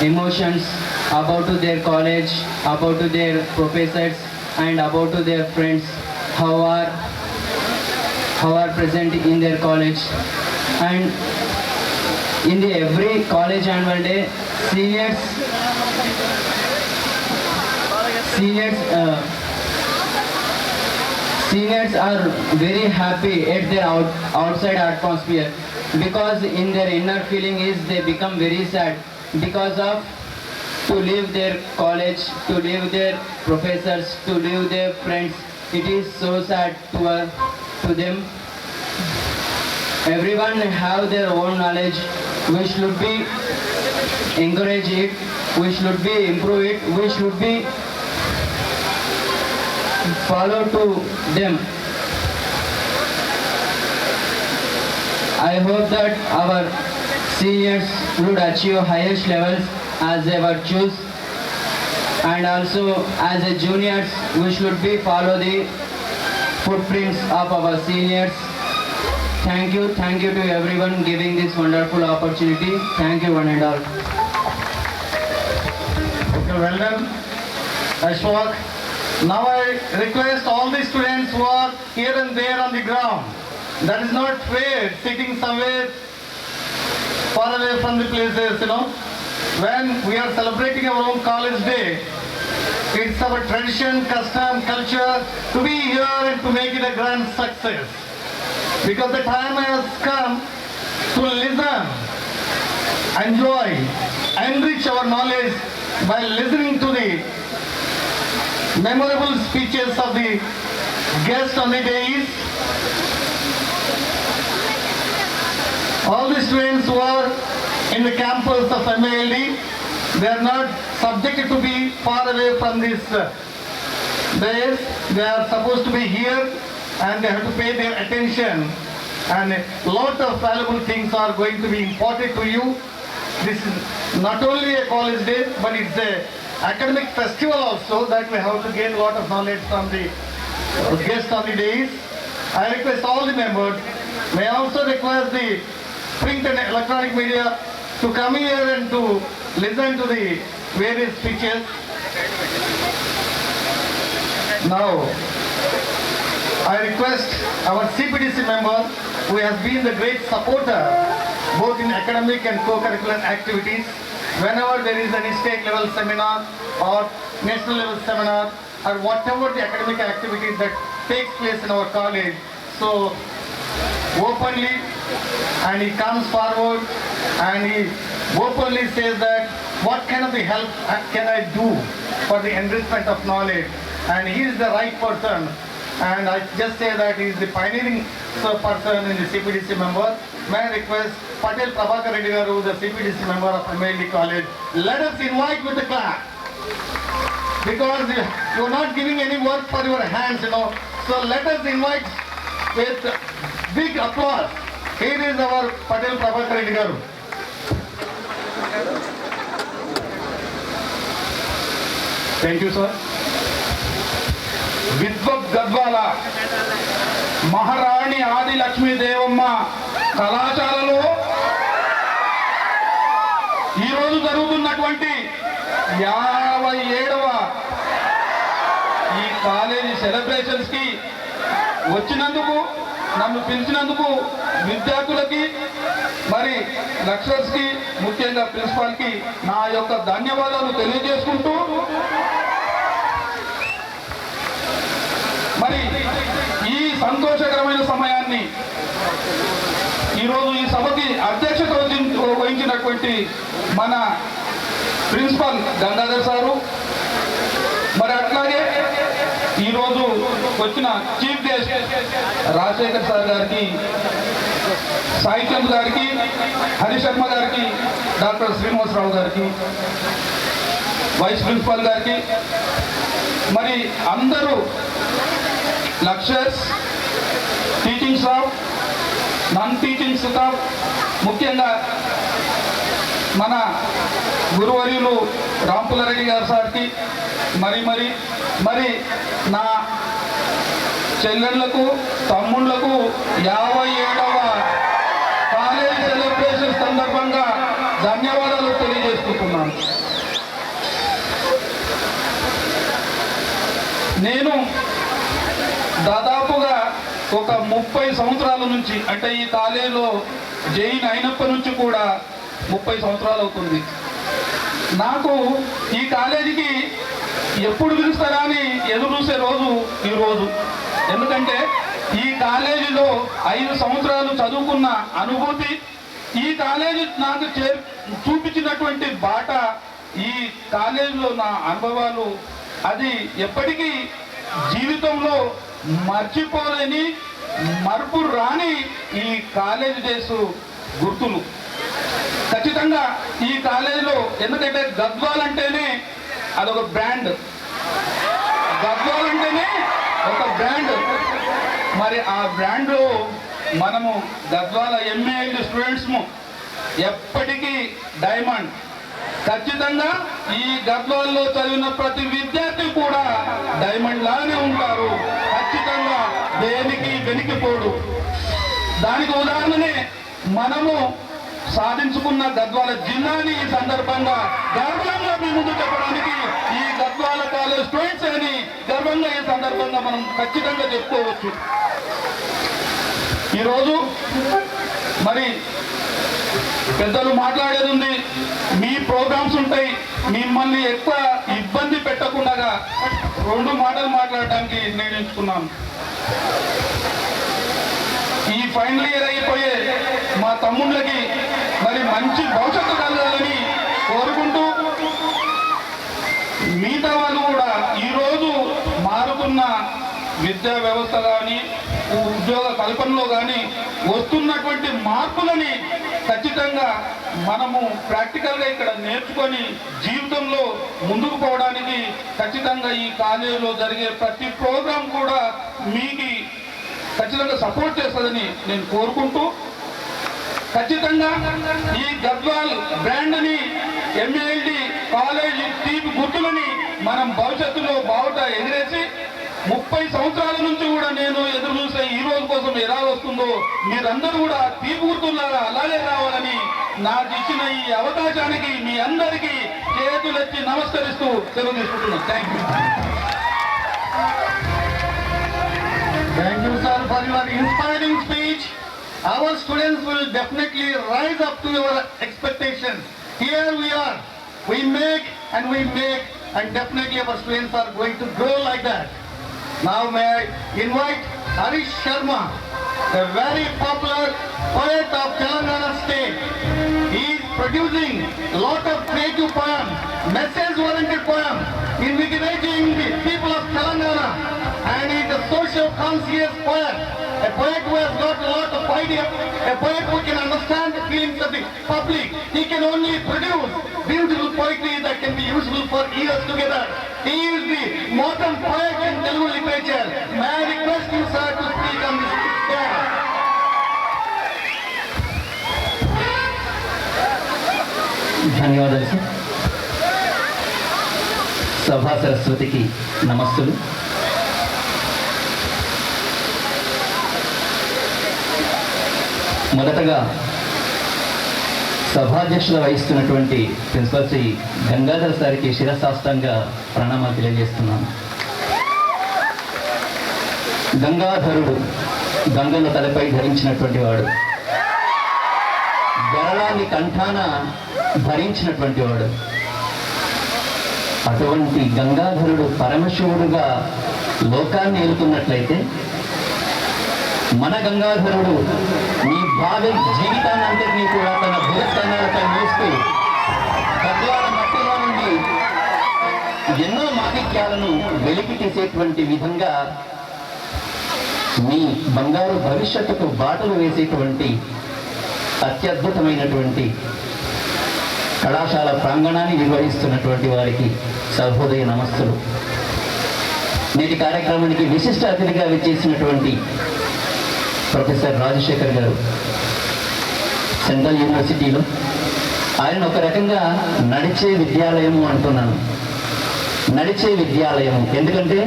emotions about to their college, about to their professors and about to their friends how are present in their college. And in the every college annual day, seniors are very happy at their outside atmosphere, because in their inner feeling is they become very sad because of to leave their college, to leave their professors, to leave their friends. It is so sad to them. Everyone have their own knowledge. We should be encourage it, we should be improve it, we should be follow to them. I hope that our seniors would achieve highest levels as they were choose, and also as a juniors we should be follow the footprints of our seniors. Thank you to everyone giving this wonderful opportunity. Thank you one and all. Okay, well done, Ashwak. Now I request all the students who are here and there on the ground. That is not fair, sitting somewhere far away from the places, When we are celebrating our own college day, it's our tradition, custom, culture to be here and to make it a grand success. Because the time has come to listen, enjoy, enrich our knowledge by listening to the memorable speeches of the guests on the days. All the students who are in the campus of MALD, they are not subjected to be far away from this days. They are supposed to be here and they have to pay their attention, and a lot of valuable things are going to be imparted to you. This is not only a college day, but it's a academic festival also, that we have to gain a lot of knowledge from the guests on the days. I request all the members, may I also request the print and electronic media to come here and to listen to the various speeches. Now, I request our CPDC member, who has been the great supporter both in academic and co-curricular activities. Whenever there is any state level seminar or national level seminar or whatever the academic activity that takes place in our college, so openly, and he comes forward and he openly says that what kind of the help can I do for the enrichment of knowledge, and he is the right person, and I just say that he is the pioneering person in the CPDC member. May I request Patel Prabhakar Reddy Garu, the CPDC member of MALD College. Let us invite with a clap, because you are not giving any work for your hands, So let us invite with big applause. Here is our Patel Prabhakar Reddy Garu. Thank you sir. విద్వత్ గద్వాల మహారాణి ఆది లక్ష్మీదేవమ్మ కళాశాలలో ఈరోజు జరుగుతున్నటువంటి 57వ ఈ college celebrations కి వచ్చినందుకు, నన్ను పిలిచినందుకు విద్యార్థులకి, మరి లెక్చరర్స్ కి, ముఖ్యంగా ప్రిన్సిపాల్ కి నా యొక్క ధన్యవాదాలు తెలియజేసుకుంటూ, మరి ఈ సంతోషకరమైన సమయాన్ని ఈరోజు ఈ సభకి అధ్యక్షత వహించినటువంటి మన ప్రిన్సిపల్ గంగాధర్ సారు, మరి అట్లాగే ఈరోజు వచ్చిన చీఫ్ గెస్ట్ రాజశేఖర్ సార్ గారికి, సాయిచంద్ గారికి, హరిశర్మ గారికి, డాక్టర్ శ్రీనివాసరావు గారికి, వైస్ ప్రిన్సిపల్ గారికి, మరి అందరూ lecturers, teaching staff, non teaching staff, ముఖ్యంగా మన గురువర్యులు రాంపులారెడ్డి గారు సార్కి, మరి నా చెల్లెళ్లకు, తమ్ముళ్లకు 57వ కాలేజ్ సెలబ్రేషన్ సందర్భంగా ధన్యవాదాలు తెలియజేసుకుంటున్నాను. నేను దాదాపుగా ఒక 30 సంవత్సరాల నుంచి, అంటే ఈ కాలేజీలో జైన్ అయినప్పటి నుంచి కూడా 30 సంవత్సరాలు అవుతుంది. నాకు ఈ కాలేజీకి ఎప్పుడు పిలుస్తారా అని ఎదురు చూసే రోజు ఈరోజు. ఎందుకంటే ఈ కాలేజీలో 5 సంవత్సరాలు చదువుకున్న అనుభూతి, ఈ కాలేజీ నాకు చూపించినటువంటి బాట, ఈ కాలేజీలో నా అనుభవాలు, అది ఎప్పటికీ జీవితంలో మర్చిపోలేని, మరుపు రాని ఈ కాలేజీ డేస్ గుర్తులు. ఖచ్చితంగా ఈ కాలేజీలో, ఎందుకంటే గద్వాల్ అంటేనే అదొక బ్రాండ్, గద్వాల్ అంటేనే ఒక బ్రాండ్. మరి ఆ బ్రాండ్లో మనము గద్వాల ఎంఏఎల్ స్టూడెంట్స్ము ఎప్పటికీ డైమండ్. ఖచ్చితంగా ఈ గద్వాల్లో చదివిన ప్రతి విద్యార్థి కూడా డైమండ్ లాగానే ఉంటారు. ఖచ్చితంగా దేనికి వెనికిపోడు. దానికి ఉదాహరణనే మనము సాధించుకున్న గద్వాల జిల్లాని ఈ సందర్భంగా గర్వంగా మీ ముందు చెప్పడానికి ఈ గద్వాల కాలేజ్ స్టూడెంట్స్ అని గర్వంగా ఈ సందర్భంగా మనం ఖచ్చితంగా చెప్పుకోవచ్చు. ఈరోజు మరి పెద్దలు మాట్లాడేది ఉంది, మీ ప్రోగ్రామ్స్ ఉంటాయి, మిమ్మల్ని ఎక్కువ ఇబ్బంది పెట్టకుండా 2 మాటలు మాట్లాడడానికి నిర్ణయించుకున్నాను. ఈ ఫైనల్ ఇయర్ అయిపోయే మా తమ్ముళ్ళకి మరి మంచి భవిష్యత్తు కలగాలని కోరుకుంటూ, మిగతా వాళ్ళు కూడా ఈరోజు మారుతున్న విద్యా వ్యవస్థ కానీ ఉద్యోగ కల్పనలో కానీ వస్తున్నటువంటి మార్పులని ఖచ్చితంగా మనము ప్రాక్టికల్గా ఇక్కడ నేర్చుకొని జీవితంలో ముందుకు పోవడానికి ఖచ్చితంగా ఈ కాలేజీలో జరిగే ప్రతి ప్రోగ్రాం కూడా మీకు ఖచ్చితంగా సపోర్ట్ చేస్తుందని నేను కోరుకుంటూ, ఖచ్చితంగా ఈ గద్వాల్ బ్రాండ్ని ఎంఏఎల్డి కాలేజీ టీమ్ గుర్తులని మనం భవిష్యత్తులో బావుట ఎగిరేసి 30 సంవత్సరాల నుంచి కూడా నేను ఎదురు చూసే ఈ రోజు కోసం ఎలా వస్తుందో మీరందరూ కూడా తీపి గుర్తులాగా అలాగే రావాలని నాకు ఇచ్చిన ఈ అవకాశానికి మీ అందరికీ చేతులెత్తి నమస్కరిస్తూ సెలవు తీసుకుంటున్నాను. Thank you, sir, for your inspiring speech. Our students will definitely rise up to your expectations. Here we are. We make, and definitely our students are going to grow like that. Now may I invite Harish Sharma, the very popular poet of Telangana state. He is producing a lot of creative poems, message-oriented poems, invigorating the people of Telangana. And he is a social conscious poet, a poet who has got a lot of ideas, a poet who can understand the feelings of the public. He can only produce beautiful poetry that can be useful for years together. He is the modern poet in Telugu literature. May I request you, sir, to speak on this day. ధన్యవాదాలు sir. సభా సరస్వతికి నమస్తులు. మొదటగా సభాధ్యక్షత వహిస్తున్నటువంటి principal Shri Gangadhar సార్కి శిరసాష్టంగా ప్రణామాలు తెలియజేస్తున్నాను. గంగాధరుడు గంగను తలపై ధరించినటువంటి వాడు, గరళాన్ని కంఠాన భరించినటువంటి వాడు. అటువంటి గంగాధరుడు పరమశివుడుగా లోకాన్ని ఏలుతున్నట్లయితే మన గంగాధరుడు మీ భావి జీవితాన్నంతటినీ కూడా తన భూస్థానాలపై మోస్తూ గద్వాల మట్టిలో నుండి ఎన్నో మాణిక్యాలను వెలికి తీసేటువంటి విధంగా మీ బంగారు భవిష్యత్తుకు బాటలు వేసేటువంటి అత్యద్భుతమైనటువంటి కళాశాల ప్రాంగణాన్ని నిర్వహిస్తున్నటువంటి వారికి సహోదయ నమస్తులు. నేటి కార్యక్రమానికి విశిష్ట అతిథిగా విచ్చేసినటువంటి ప్రొఫెసర్ రాజశేఖర్ గారు సెంట్రల్ యూనివర్సిటీలో, ఆయన ఒక రకంగా నడిచే విద్యాలయము అంటున్నాను. నడిచే విద్యాలయము ఎందుకంటే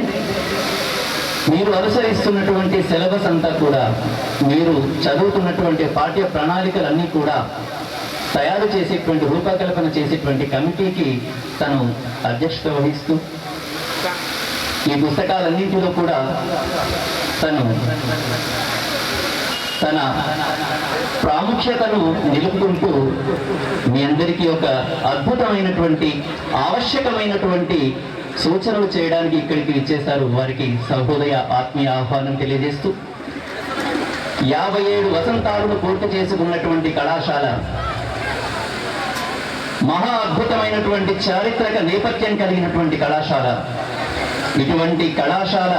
మీరు అనుసరిస్తున్నటువంటి సిలబస్ అంతా కూడా, మీరు చదువుతున్నటువంటి పాఠ్య ప్రణాళికలన్నీ కూడా తయారు చేసేటువంటి రూపకల్పన చేసేటువంటి కమిటీకి తను అధ్యక్షత వహిస్తూ ఈ పుస్తకాలన్నింటిలో కూడా తను తన ప్రాముఖ్యతను నిలుపుకుంటూ మీ అందరికీ ఒక అద్భుతమైనటువంటి ఆవశ్యకమైనటువంటి సూచనలు చేయడానికి ఇక్కడికి విచ్చేశారు. వారికి సహోదయ ఆత్మీయ ఆహ్వానం తెలియజేస్తూ 57 వసంతాలను పూర్తి చేసుకున్నటువంటి కళాశాల, మహా అద్భుతమైనటువంటి చారిత్రక నేపథ్యం కలిగినటువంటి కళాశాల. ఇటువంటి కళాశాల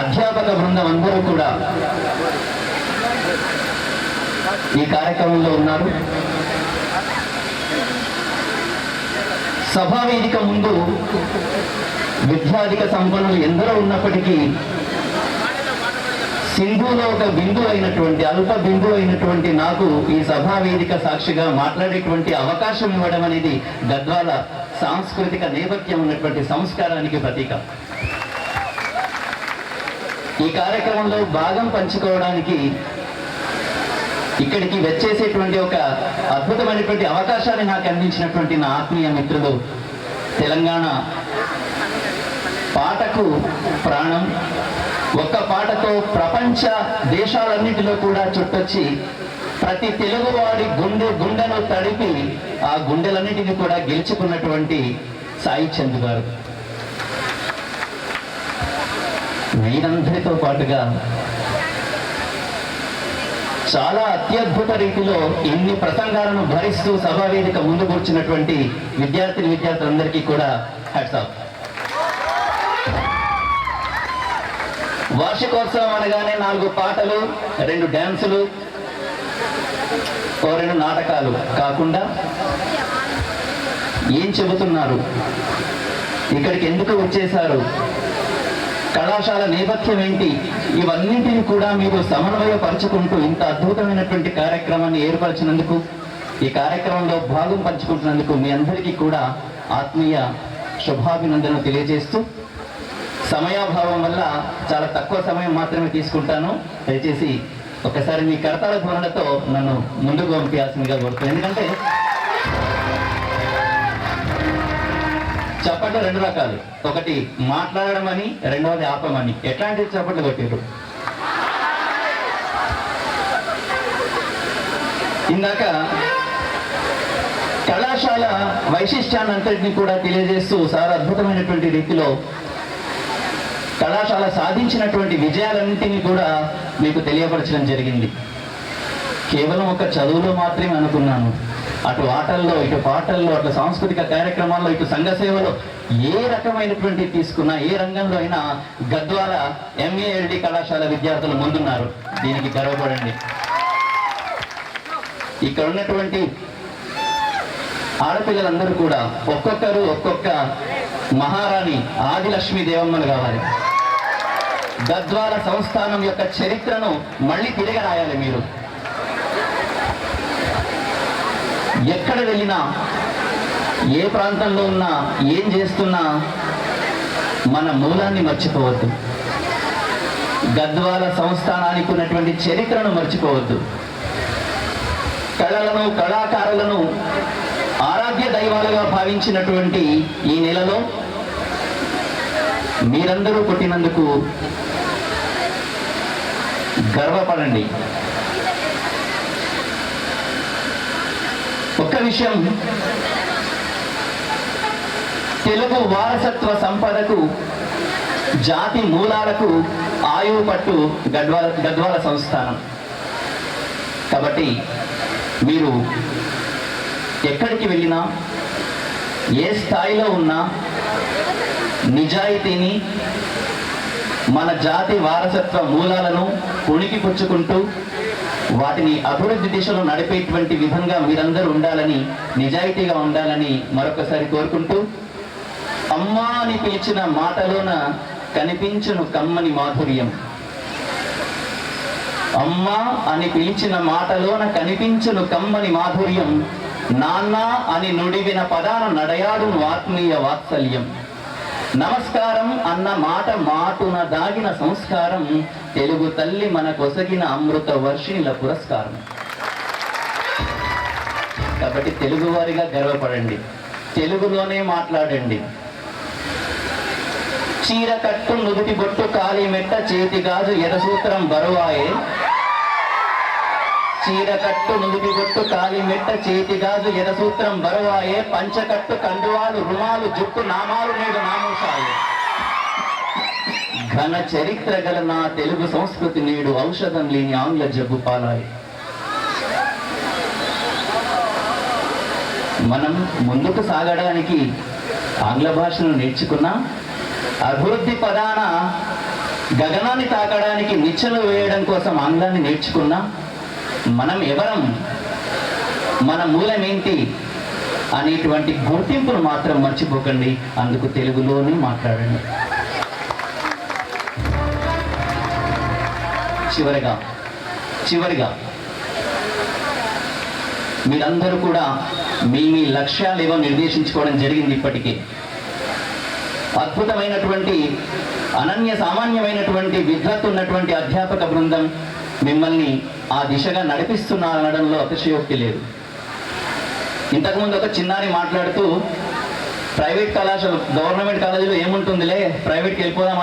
అధ్యాపక బృందం అందరూ కూడా ఈ కార్యక్రమంలో ఉన్నారు. సభా వేదిక ముందు విద్యాధిక సంపన్నులు ఎందరో ఉన్నప్పటికీ సింధులో ఒక బిందు అయినటువంటి అల్ప బిందు అయినటువంటి నాకు ఈ సభా వేదిక సాక్షిగా మాట్లాడేటువంటి అవకాశం ఇవ్వడం అనేది గద్వాల సాంస్కృతిక నేపథ్యం ఉన్నటువంటి సంస్కారానికి ప్రతీక. ఈ కార్యక్రమంలో భాగం పంచుకోవడానికి ఇక్కడికి వచ్చేసేటువంటి ఒక అద్భుతమైనటువంటి అవకాశాన్ని నాకు అందించినటువంటి నా ఆత్మీయ మిత్రులు, తెలంగాణ పాటకు ప్రాణం, ఒక్క పాటతో ప్రపంచ దేశాలన్నింటిలో కూడా చుట్టొచ్చి ప్రతి తెలుగువాడి గుండెను తడిపి ఆ గుండెలన్నింటినీ కూడా గెలుచుకున్నటువంటి సాయి చంద్ గారు. వీరందరితో పాటుగా చాలా అత్యద్భుత రీతిలో ఇన్ని ప్రసంగాలను భరిస్తూ సభావేదిక ముందు కూర్చున్నటువంటి విద్యార్థులందరికీ కూడా హ్యాట్స్ ఆఫ్. వార్షికోత్సవం అనగానే 4 పాటలు, 2 డ్యాన్సులు, 2 నాటకాలు కాకుండా ఏం చెబుతున్నారు, ఇక్కడికి ఎందుకు వచ్చేశారు, కళాశాల నేపథ్యం ఏంటి, ఇవన్నింటినీ కూడా మీరు సమన్వయపరుచుకుంటూ ఇంత అద్భుతమైనటువంటి కార్యక్రమాన్ని ఏర్పరిచినందుకు, ఈ కార్యక్రమంలో భాగం పంచుకుంటున్నందుకు మీ అందరికీ కూడా ఆత్మీయ శుభాభినందనలు తెలియజేస్తూ, సమయాభావం వల్ల చాలా తక్కువ సమయం మాత్రమే తీసుకుంటాను. దయచేసి ఒకసారి మీ కరతాళ ధ్వనులతో నన్ను ముందుకు పంపించాల్సిందిగా కోరుతాను. ఎందుకంటే చప్పట్లు 2 రకాలు, ఒకటి మాట్లాడడం అని, రెండవది ఆపమని. ఎట్లాంటి చప్పట్లు కొట్టారు? ఇందాక కళాశాల వైశిష్ట్యాన్ని అంతటినీ కూడా తెలియజేస్తూ చాలా అద్భుతమైనటువంటి రీతిలో కళాశాల సాధించినటువంటి విజయాలన్నింటినీ కూడా మీకు తెలియపరచడం జరిగింది. కేవలం ఒక చదువులో మాత్రమే అనుకున్నాను. అటు ఆటల్లో, ఇటు పాటల్లో, అటు సాంస్కృతిక కార్యక్రమాల్లో, ఇటు సంఘ సేవలో ఏ రకమైనటువంటి తీసుకున్నా, ఏ రంగంలో అయినా గద్వాల MALD కళాశాల విద్యార్థులు ముందున్నారు. దీనికి గర్వపడండి. ఇక్కడ ఉన్నటువంటి ఆడపిల్లలందరూ కూడా ఒక్కొక్కరు ఒక్కొక్క మహారాణి ఆదిలక్ష్మీ దేవమ్మలు కావాలి. గద్వాల సంస్థానం యొక్క చరిత్రను మళ్ళీ తిరిగి రాయాలి. మీరు ఎక్కడ వెళ్ళినా, ఏ ప్రాంతంలో ఉన్నా, ఏం చేస్తున్నా మన మూలాన్ని మర్చిపోవద్దు. గద్వాల సంస్థానానికి ఉన్నటువంటి చరిత్రను మర్చిపోవద్దు. కళలను, కళాకారులను ఆరాధ్య దైవాలుగా భావించినటువంటి ఈ నెలలో మీరందరూ పుట్టినందుకు గర్వపడండి. ఒక్క విషయం, తెలుగు వారసత్వ సంపదకు, జాతి మూలాలకు ఆయువు పట్టు గద్వాల సంస్థానం. కాబట్టి మీరు ఎక్కడికి వెళ్ళినా, ఏ స్థాయిలో ఉన్నా నిజాయితీని, మన జాతి వారసత్వ మూలాలను ఉనికి పుచ్చుకుంటూ వాటిని అభివృద్ధి దిశలో నడిపేటువంటి విధంగా మీరందరూ ఉండాలని, నిజాయితీగా ఉండాలని మరొకసారి కోరుకుంటూ, అమ్మా అని పిలిచిన మాటలోన కనిపించును కమ్మని మాధుర్యం, అమ్మా అని పిలిచిన మాటలోన కనిపించును కమ్మని మాధుర్యం, నాన్న అని నుడివిన పదాన నడయాడును ఆత్మీయ వాత్సల్యం, నమస్కారం అన్న మాట మాటున దాగిన సంస్కారం, తెలుగు తల్లి మన కొసగిన అమృత వర్షిణిల పురస్కారం. కాబట్టి తెలుగువారిగా గర్వపడండి, తెలుగులోనే మాట్లాడండి. చీర కట్టు నుదుటి బొట్టు కాలి మెట్ట చేతి గాజు ఎదసూత్రం బరువాయే, చీర కట్టు నుదుటి బొట్టు కాలి మెట్ట చేతి గాజు ఎదసూత్రం బరువాయే, పంచకట్టు కండువాలు రుమాలు జుట్టు నామాలు నేడు నామోషాయే, ఘన చరిత్ర గల నా తెలుగు సంస్కృతి నేడు ఔషధం లేని ఆంగ్ల జబ్బు పాలాయి. మనం ముందుకు సాగడానికి ఆంగ్ల భాషను నేర్చుకున్నా, అభివృద్ధి పదాన గగనాన్ని తాకడానికి నిచ్చెలు వేయడం కోసం ఆంగ్లాన్ని నేర్చుకున్నా, మనం ఎవరం, మన మూలం ఏంటి అనేటువంటి గుర్తింపును మాత్రం మర్చిపోకండి. అందుకు తెలుగులోనే మాట్లాడండి. చివరిగా మీరందరూ కూడా మీ లక్ష్యాలు ఏవో నిర్దేశించుకోవడం జరిగింది. ఇప్పటికీ అద్భుతమైనటువంటి అనన్య సామాన్యమైనటువంటి విద్వత్తు ఉన్నటువంటి అధ్యాపక బృందం మిమ్మల్ని ఆ దిశగా నడిపిస్తున్నారనడంలో అతిశయోక్తి లేదు. ఇంతకుముందు ఒక చిన్నారి మాట్లాడుతూ ప్రైవేట్ కళాశాల గవర్నమెంట్ కాలేజీలో ఏముంటుందిలే, ప్రైవేట్కి వెళ్ళిపోదాం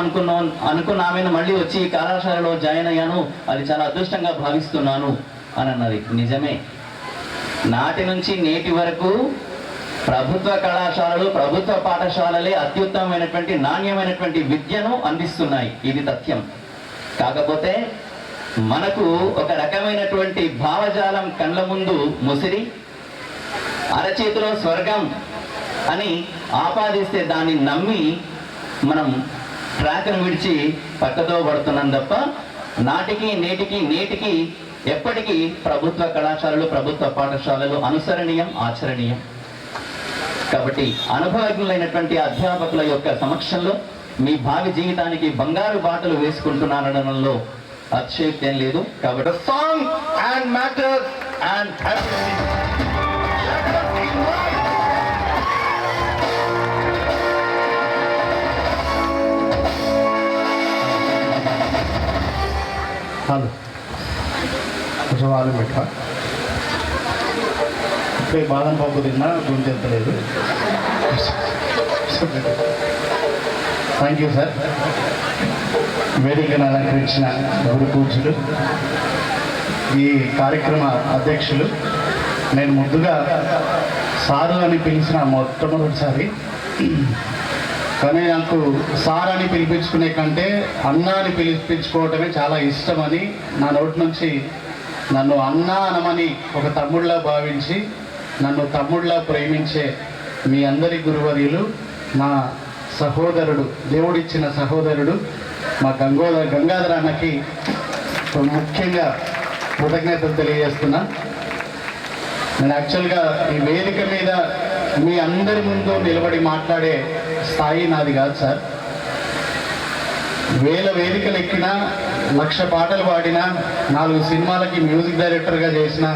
అనుకున్న ఆమెను మళ్ళీ వచ్చి ఈ కళాశాలలో జాయిన్ అయ్యాను, అది చాలా అదృష్టంగా భావిస్తున్నాను అని అన్నది. నిజమే, నాటి నుంచి నేటి వరకు ప్రభుత్వ కళాశాలలు, ప్రభుత్వ పాఠశాలలే అత్యుత్తమమైనటువంటి నాణ్యమైనటువంటి విద్యను అందిస్తున్నాయి. ఇది తథ్యం. కాకపోతే మనకు ఒక రకమైనటువంటి భావజాలం కళ్ళ ముందు ముసిరి అరచేతిలో స్వర్గం అని ఆపాదిస్తే దాన్ని నమ్మి మనం ట్రాక్ను విడిచి పక్కతో పడుతున్నాం తప్ప నాటికి నేటికి ఎప్పటికీ ప్రభుత్వ కళాశాలలు, ప్రభుత్వ పాఠశాలలు అనుసరణీయం, ఆచరణీయం. కాబట్టి అనుభవజ్ఞులైనటువంటి అధ్యాపకుల యొక్క సమక్షంలో మీ భావి జీవితానికి బంగారు బాటలు వేసుకుంటున్నారనడంలో అతిశయోక్తి ఏం లేదు. కాబట్టి song and matters and hello కొంచెం వాళ్ళు పెట్టా ఇప్పుడే బాదం పప్పు తిన్నా, గుండె ఎత్తలేదు. Thank you sir. వేదికను అలంకరించిన గురు పూజలు, ఈ కార్యక్రమ అధ్యక్షులు, నేను ముద్దుగా సారు అని పిలిచిన మొట్టమొదటిసారి, కానీ నాకు సార్ అని పిలిపించుకునే కంటే అన్న అని పిలిపించుకోవటమే చాలా ఇష్టమని నా నోటి నుంచి నన్ను అన్న అనమని ఒక తమ్ముడిలా భావించి నన్ను తమ్ముడిలా ప్రేమించే మీ అందరి గురువర్యులు, నా సహోదరుడు, దేవుడిచ్చిన సహోదరుడు మా గంగాధర అన్నకి ముఖ్యంగా కృతజ్ఞతలు తెలియజేస్తున్నా. నేను యాక్చువల్గా ఈ వేదిక మీద మీ అందరి ముందు నిలబడి మాట్లాడే స్థాయి నాది కాదు సార్. వేల వేదికలు ఎక్కినా, 1,00,000 పాటలు పాడినా, 4 సినిమాలకి మ్యూజిక్ డైరెక్టర్గా చేసిన,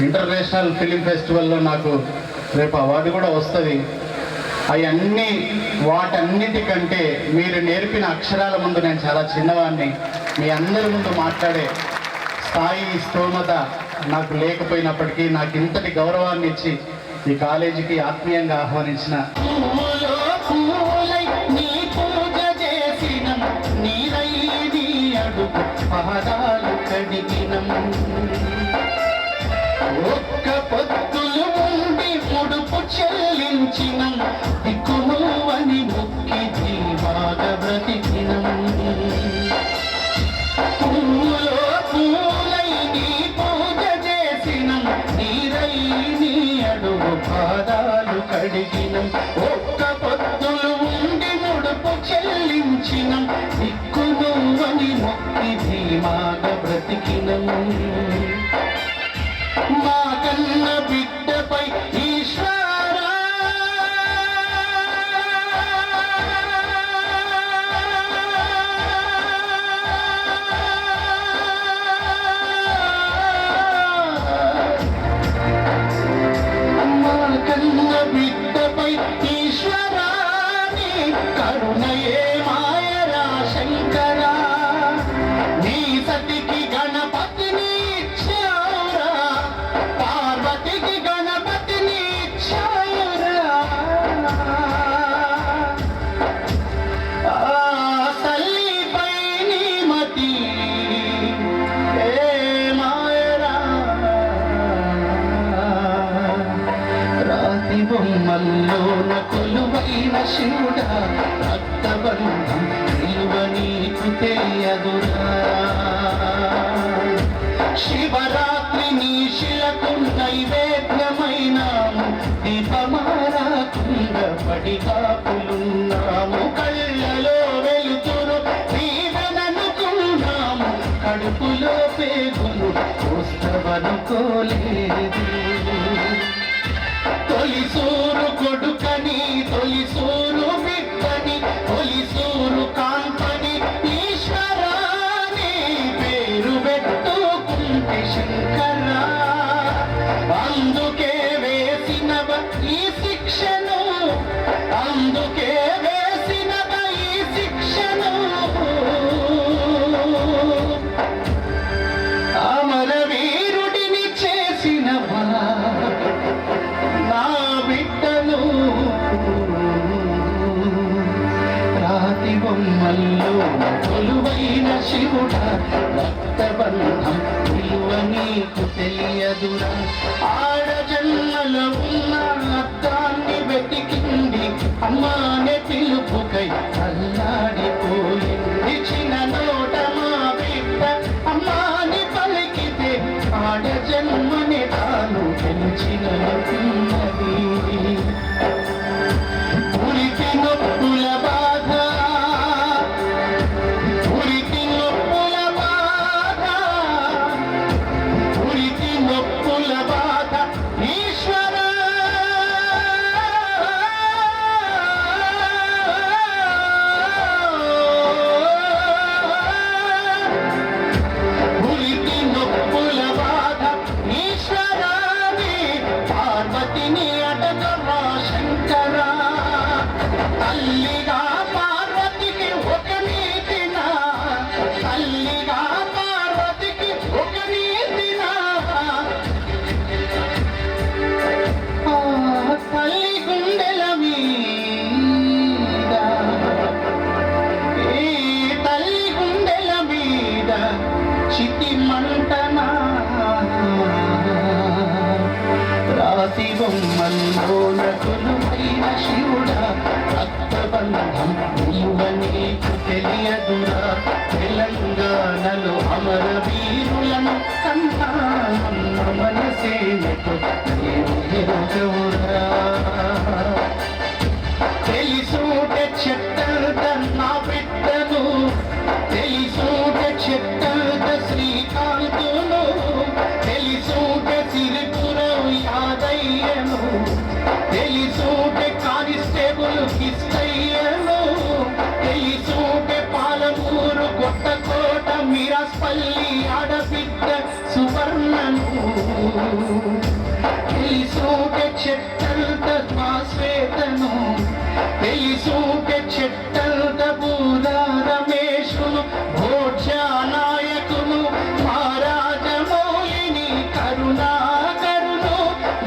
ఇంటర్నేషనల్ ఫిలిం ఫెస్టివల్లో నాకు రేపు అవార్డు కూడా వస్తుంది. అవన్నీ వాటన్నిటికంటే మీరు నేర్పిన అక్షరాల ముందు నేను చాలా చిన్నవాడిని. మీ అందరి ముందు మాట్లాడే స్థాయి, స్తోమత నాకు లేకపోయినప్పటికీ నాకు ఇంతటి గౌరవాన్ని ఇచ్చి ఈ కాలేజీకి ఆత్మీయంగా ఆహ్వానించిన ఒక్క పొత్తులు ఉండి ముడుపు చెల్లించిన దిక్కుమని ముక్కి జీవాగ బ్రతికినం. పూలో పూలై నీ పూజ చేసిన, నీరై నీ అడుగు పాదాలు కడిగినం. ఒక్క పొత్తులు ఉండి ముడుపు చెల్లించిన దిక్కుమని ముక్కి జీవాగ బ్రతికినం. మా కన్న బిడ్డపై ఈశ్వరా మా కన్న బిడ్డపై ఈశ్వరాని కరుణయే మాయరా శంకరా. నీ సతికి గణపతిని బొమ్మల్లోన కొలువైన శివుడా, రక్తబంధం విలువ నీకు తెలియదురా. శివరాత్రి నీ శిలకు నైవేద్యమైనాము, దీపమారా కుంగపడి కాపులున్నాము. కళ్ళలో వెలుతురు నీవెననుకున్నాము, కడుపులో పేగులు వస్తవనుకోలేదు. తొలిసూరు కొడుకని, తొలిసూరు బిడ్డని, తొలిసూరు కాంపని ఈశ్వరాని పేరు అందుకే వేసిన ఈ శిక్షను అమరవీరుడిని చేసిన నా బిడ్డను రాతి బొమ్మల్లో కొలువైన శివుడ రక్తబంధం విలువ నీకు తెలియదురా ఆడజన్మలో ఉన్న అర్థాన్ని వెతికింది అమ్మానే పిలుపుకై అల్లాడిపోయింది చిన్న నోట మా బిడ్డ అమ్మాని పలికితే ఆడజన్మని తాను పెంచినది ఉరికి నొప్పుల బాధ ఉరికి నొప్పుల బాధ ఉరికి నొప్పుల బాధ ఈశ్వర ఉరికి నొప్పుల బాధ ఈశ్వరాని పార్వతిని అడగరా శంకరా తల్లిగా పార్వతికి ఒక నీతినా తల్లిగా పార్వతికి ఒక నీతినా తల్లి గుండెల మీద ఈ తల్లి గుండెల మీద చితి మంటనా రాతి బొమ్మల్లోన కొలువైన శివుడ రక్తబంధం విలువ నీకు తెలియదురా తెలంగాణలో అమరవీరులను కన్నా మనసేనకు ఎరుగవురా తెలిసూటే చెట్టద నా బిడ్డను తెలిసూటే చెట్టద శ్రీకాంతును తెలిసూటే సిరిపురం యాదయ్యను తెలిసూటే కానిస్టేబుల్ కిష్టయ్యను తెలిసూటే పాలమూరు కొత్తకోట మిరాస్పల్లి ఆడబిడ్డ సువర్ణను తెలిసూటే చెట్టల్ద మా శ్వేతను తెలిసూటే చెట్టల్ద బూదా రమేశును భోజ్యా నాయకును మహారాజమౌళిని కరుణాకరును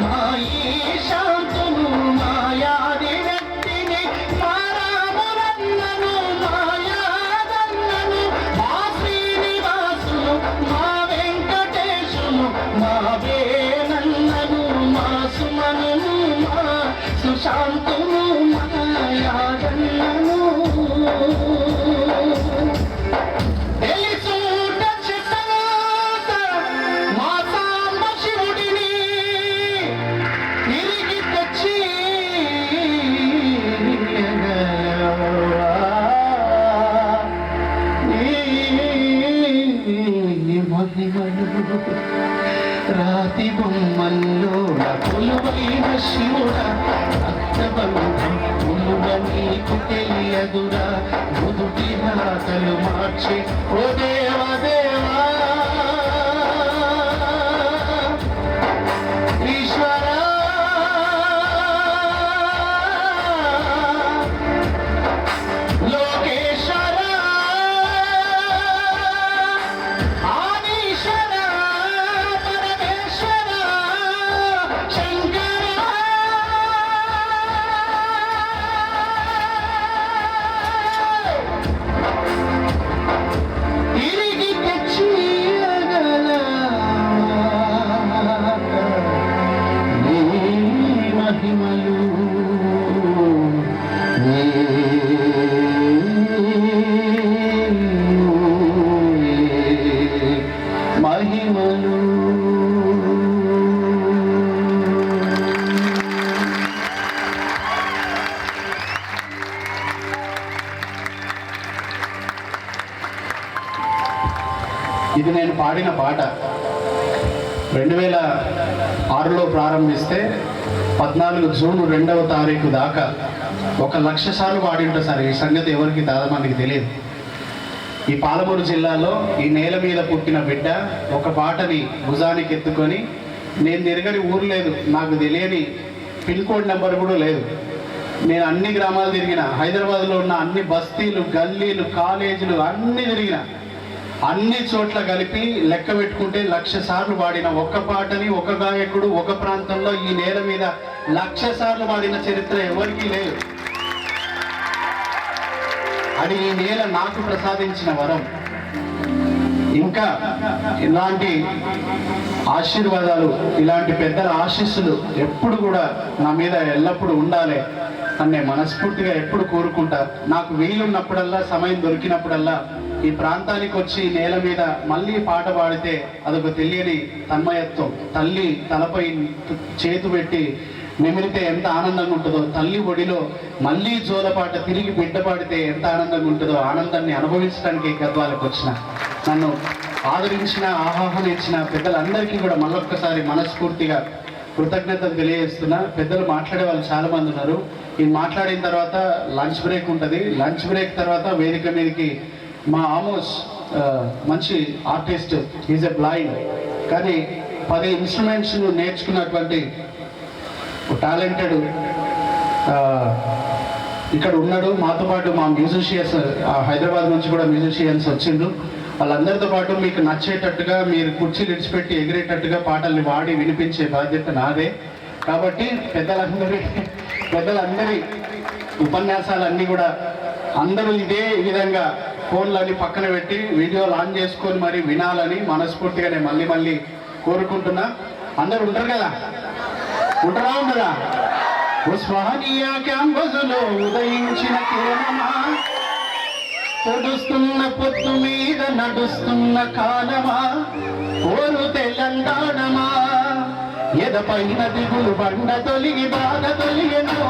మాయీ శాంతును మాయాది వ్యక్తిని మారామురన్నను మాయాదన్నను మా శ్రీనివాసును మా వెంకటేశును మా వేనన్నను మా సుమనును మా సుశాంతును మాయాదన్నను తెలిసూట చిట్టంత మా సాంబ శివుడిని తిరిగి తెచ్చి మహిమలు రాతి బొమ్మల్లో కొలువైన శివుడ రక్తబంధం విలువ నీకు తెలియదురా నుదుటి రాతలు మార్చి ఓ దేవా దేవా ఈశ్వరా లోకేశ్వర ఆదీశ్వర పరమేశ్వర శంకర తిరిగి తెచ్చి నీ మహిమలు మహిమలు ఇది నేను పాడిన పాట 2006లో ప్రారంభిస్తే 14 జూన్ 2వ తారీఖు దాకా 1,00,000 సార్లు పాడి ఉంటారు సార్. ఈ సంగతి ఎవరికి దాదాపు తెలియదు. ఈ పాలమూరు జిల్లాలో ఈ నేల మీద పుట్టిన బిడ్డ ఒక పాటని భుజానికి ఎత్తుకొని, నేను తిరగని ఊరు లేదు, నాకు తెలియని పిన్ కోడ్ నెంబర్ కూడా లేదు, నేను అన్ని గ్రామాలు తిరిగిన, హైదరాబాద్లో ఉన్న అన్ని బస్తీలు, గల్లీలు, కాలేజీలు అన్ని తిరిగిన. అన్ని చోట్ల కలిపి లెక్క పెట్టుకుంటే 1,00,000 సార్లు పాడిన ఒక్క పాటని ఒక గాయకుడు ఒక ప్రాంతంలో ఈ నేల మీద 1,00,000 సార్లు పాడిన చరిత్ర ఎవరికీ లేదు. అది ఈ నేల నాకు ప్రసాదించిన వరం. ఇంకా ఇలాంటి ఆశీర్వాదాలు, ఇలాంటి పెద్దల ఆశీస్సులు ఎప్పుడు కూడా నా మీద ఎల్లప్పుడూ ఉండాలి అని నేను మనస్ఫూర్తిగా ఎప్పుడు కోరుకుంటా. నాకు వీలున్నప్పుడల్లా, సమయం దొరికినప్పుడల్లా ఈ ప్రాంతానికి వచ్చి నేల మీద మళ్ళీ పాట పాడితే అదొక తెలియని తన్మయత్వం. తల్లి తలపై చేతు పెట్టి నిమిరితే ఎంత ఆనందంగా ఉంటుందో, తల్లి ఒడిలో మళ్ళీ జోలపాట తిరిగి బిడ్డ పాడితే ఎంత ఆనందంగా ఉంటుందో, ఆనందాన్ని అనుభవించడానికి గద్వాలకు వచ్చిన, నన్ను ఆదరించిన, ఆహ్వానించిన పెద్దలందరికీ కూడా మళ్ళొక్కసారి మనస్ఫూర్తిగా కృతజ్ఞతలు తెలియజేస్తున్నా. పెద్దలు మాట్లాడే వాళ్ళు చాలా మంది ఉన్నారు. ఈ మాట్లాడిన తర్వాత లంచ్ బ్రేక్ ఉంటుంది. లంచ్ బ్రేక్ తర్వాత వేదిక మీదకి మా ఆమోస్ మంచి ఆర్టిస్ట్, ఈజ్ ఎ బ్లైండ్, కానీ 10 ఇన్స్ట్రుమెంట్స్ నేర్చుకున్నటువంటి టాలెంటెడ్ ఇక్కడ ఉన్నాడు. మాతో పాటు మా మ్యూజిషియన్స్ హైదరాబాద్ నుంచి కూడా మ్యూజిషియన్స్ వచ్చిండ్రు. వాళ్ళందరితో పాటు మీకు నచ్చేటట్టుగా, మీరు కుర్చీలు విడిచిపెట్టి ఎగిరేటట్టుగా పాటల్ని వాడి వినిపించే బాధ్యత నాదే. కాబట్టి పెద్దలందరి ఉపన్యాసాలన్నీ కూడా అందరూ ఇదే విధంగా ఫోన్లని పక్కన పెట్టి వీడియోలు ఆన్ చేసుకొని మరి వినాలని మనస్ఫూర్తిగా నేను మళ్ళీ కోరుకుంటున్నా. అందరూ ఉంటారు కదా, ఉంటారా ఉండరా? ఉస్మానియా క్యాంపస్లో ఉదయించిన కిరణమా, పొడుస్తున్న పొత్తు మీద నడుస్తున్న కాలమా, ఓరు తెలంగాణమా, ఎదపైన దిగులు బండ తొలిగి బాధ తొలిగెను,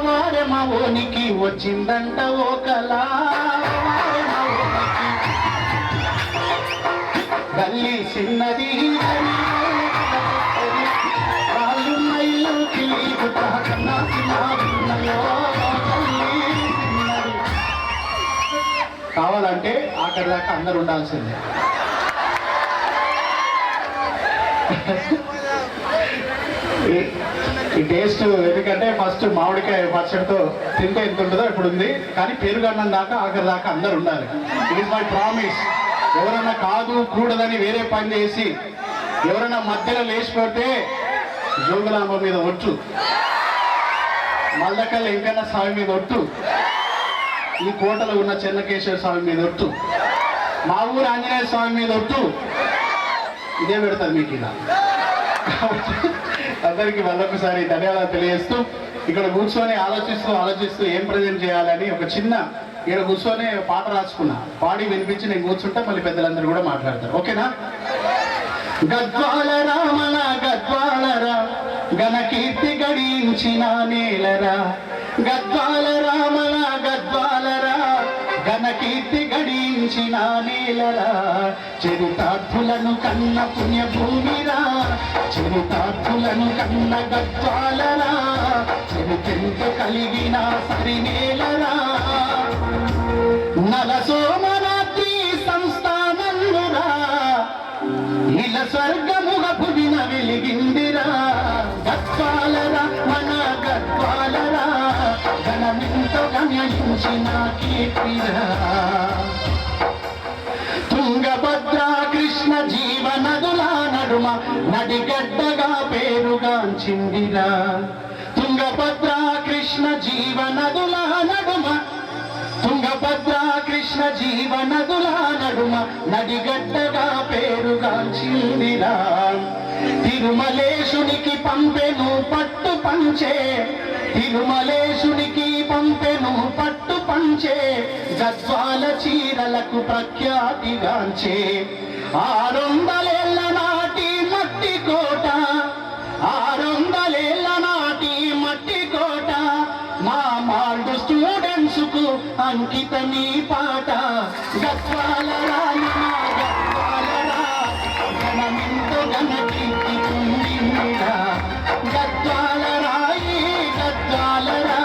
వారమోనికి వచ్చిందంట ఓ కళ, గల్లీ చిన్నది వాళ్ళు మైలు కావాలంటే అక్కడ దాకా అందరు ఉండాల్సిందే. ఈ టేస్ట్ ఎందుకంటే ఫస్ట్ మామిడికాయ పచ్చడితో తింటే ఎంత ఉంటుందో ఇప్పుడు ఉంది, కానీ పెరుగన్నం దాకా ఆఖరి దాకా అందరు ఉండాలి. It is my promise. ఎవరైనా కాదు కూడదని వేరే పని చేసి ఎవరైనా మధ్యలో లేచి పెడితే జోగులాంబ మీద ఒట్టు, మల్దకల్ వెంకన్న స్వామి మీద ఒట్టు, ఈ కోటలో ఉన్న చెన్నకేశ్వర స్వామి మీద ఒట్టు, మా ఊరు ఆంజనేయ స్వామి మీద ఒట్టు, ఇదే పెడతారు మీకు ఇలా. అందరికీ మళ్ళొకసారి ధన్యవాదాలు తెలియజేస్తూ, ఇక్కడ కూర్చొని ఆలోచిస్తూ ఏం ప్రజెంట్ చేయాలని ఒక చిన్న ఇక్కడ కూర్చొని పాట రాసుకున్నా, పాడి వినిపించి నేను కూర్చుంటే మళ్ళీ పెద్దలందరూ కూడా మాట్లాడతారు. ఓకేనా? గద్వాల రామల గద్వాలరా, ఘన కీర్తి గడించిన నేలరా, గద్వాల రామల గద్వాలరా, ఘన కీర్తి గడించిన నేలరా, చరితార్థులను కన్న పుణ్యభూమిరా, చరితార్థులను కన్న గద్వాలరా, చరితెంత కలిగిన సరినేలరా, నల సోమరాత్రి సంస్థానమురా, ఇల స్వర్గముగ పుదిన వెలిగిందిరా, గద్వాలరా మన గద్వాలరా, ఘనమింతో గమనించిన కీర్తిరా, తుంగభద్ర కృష్ణ జీవనదుల నడుమ నడిగడ్డగా పేరుగాంచిందిరా, తుంగభద్ర కృష్ణ జీవనదుల నడుమ, తుంగభద్ర కృష్ణ జీవనదుల నడుమ నడిగడ్డగా పేరుగాంచిందిరా, తిరుమలేశునికి పంపెను పట్టు పంచే, తిరుమలేశునికి పంపెను పట్టు పంచే, గద్వాల చీరలకు ప్రఖ్యాతిగాంచే, 600 ఏళ్ల నాటి మట్టి కోట, 600 ఏళ్ల నాటి మట్టి కోట, మా మాల్డు స్టూడెంట్స్ కు అంకితమీ పాట, గద్వాలరా గద్వాలరా, ఘనమింతో ఘన కీర్తి పొందిందిరా, గద్వాలరా ఈ గద్వాలరా,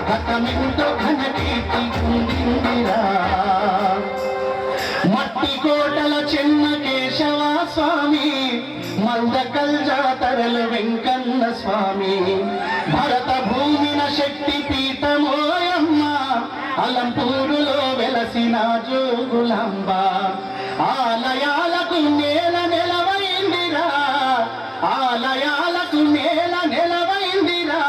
గతమింతో ఘన కీర్తి పొందిందిరా, మట్టి కోటల చెన్న కేశవ స్వామి, సారెలు వెంకన్న స్వామి భరత భూమిన శక్తి పీఠమోయమ్మ అలంపూరులో వెలసిన జోగులాంబ ఆలయాలకు నేల నెలవైందిరా ఆలయాలకు నేల నెలవైందిరా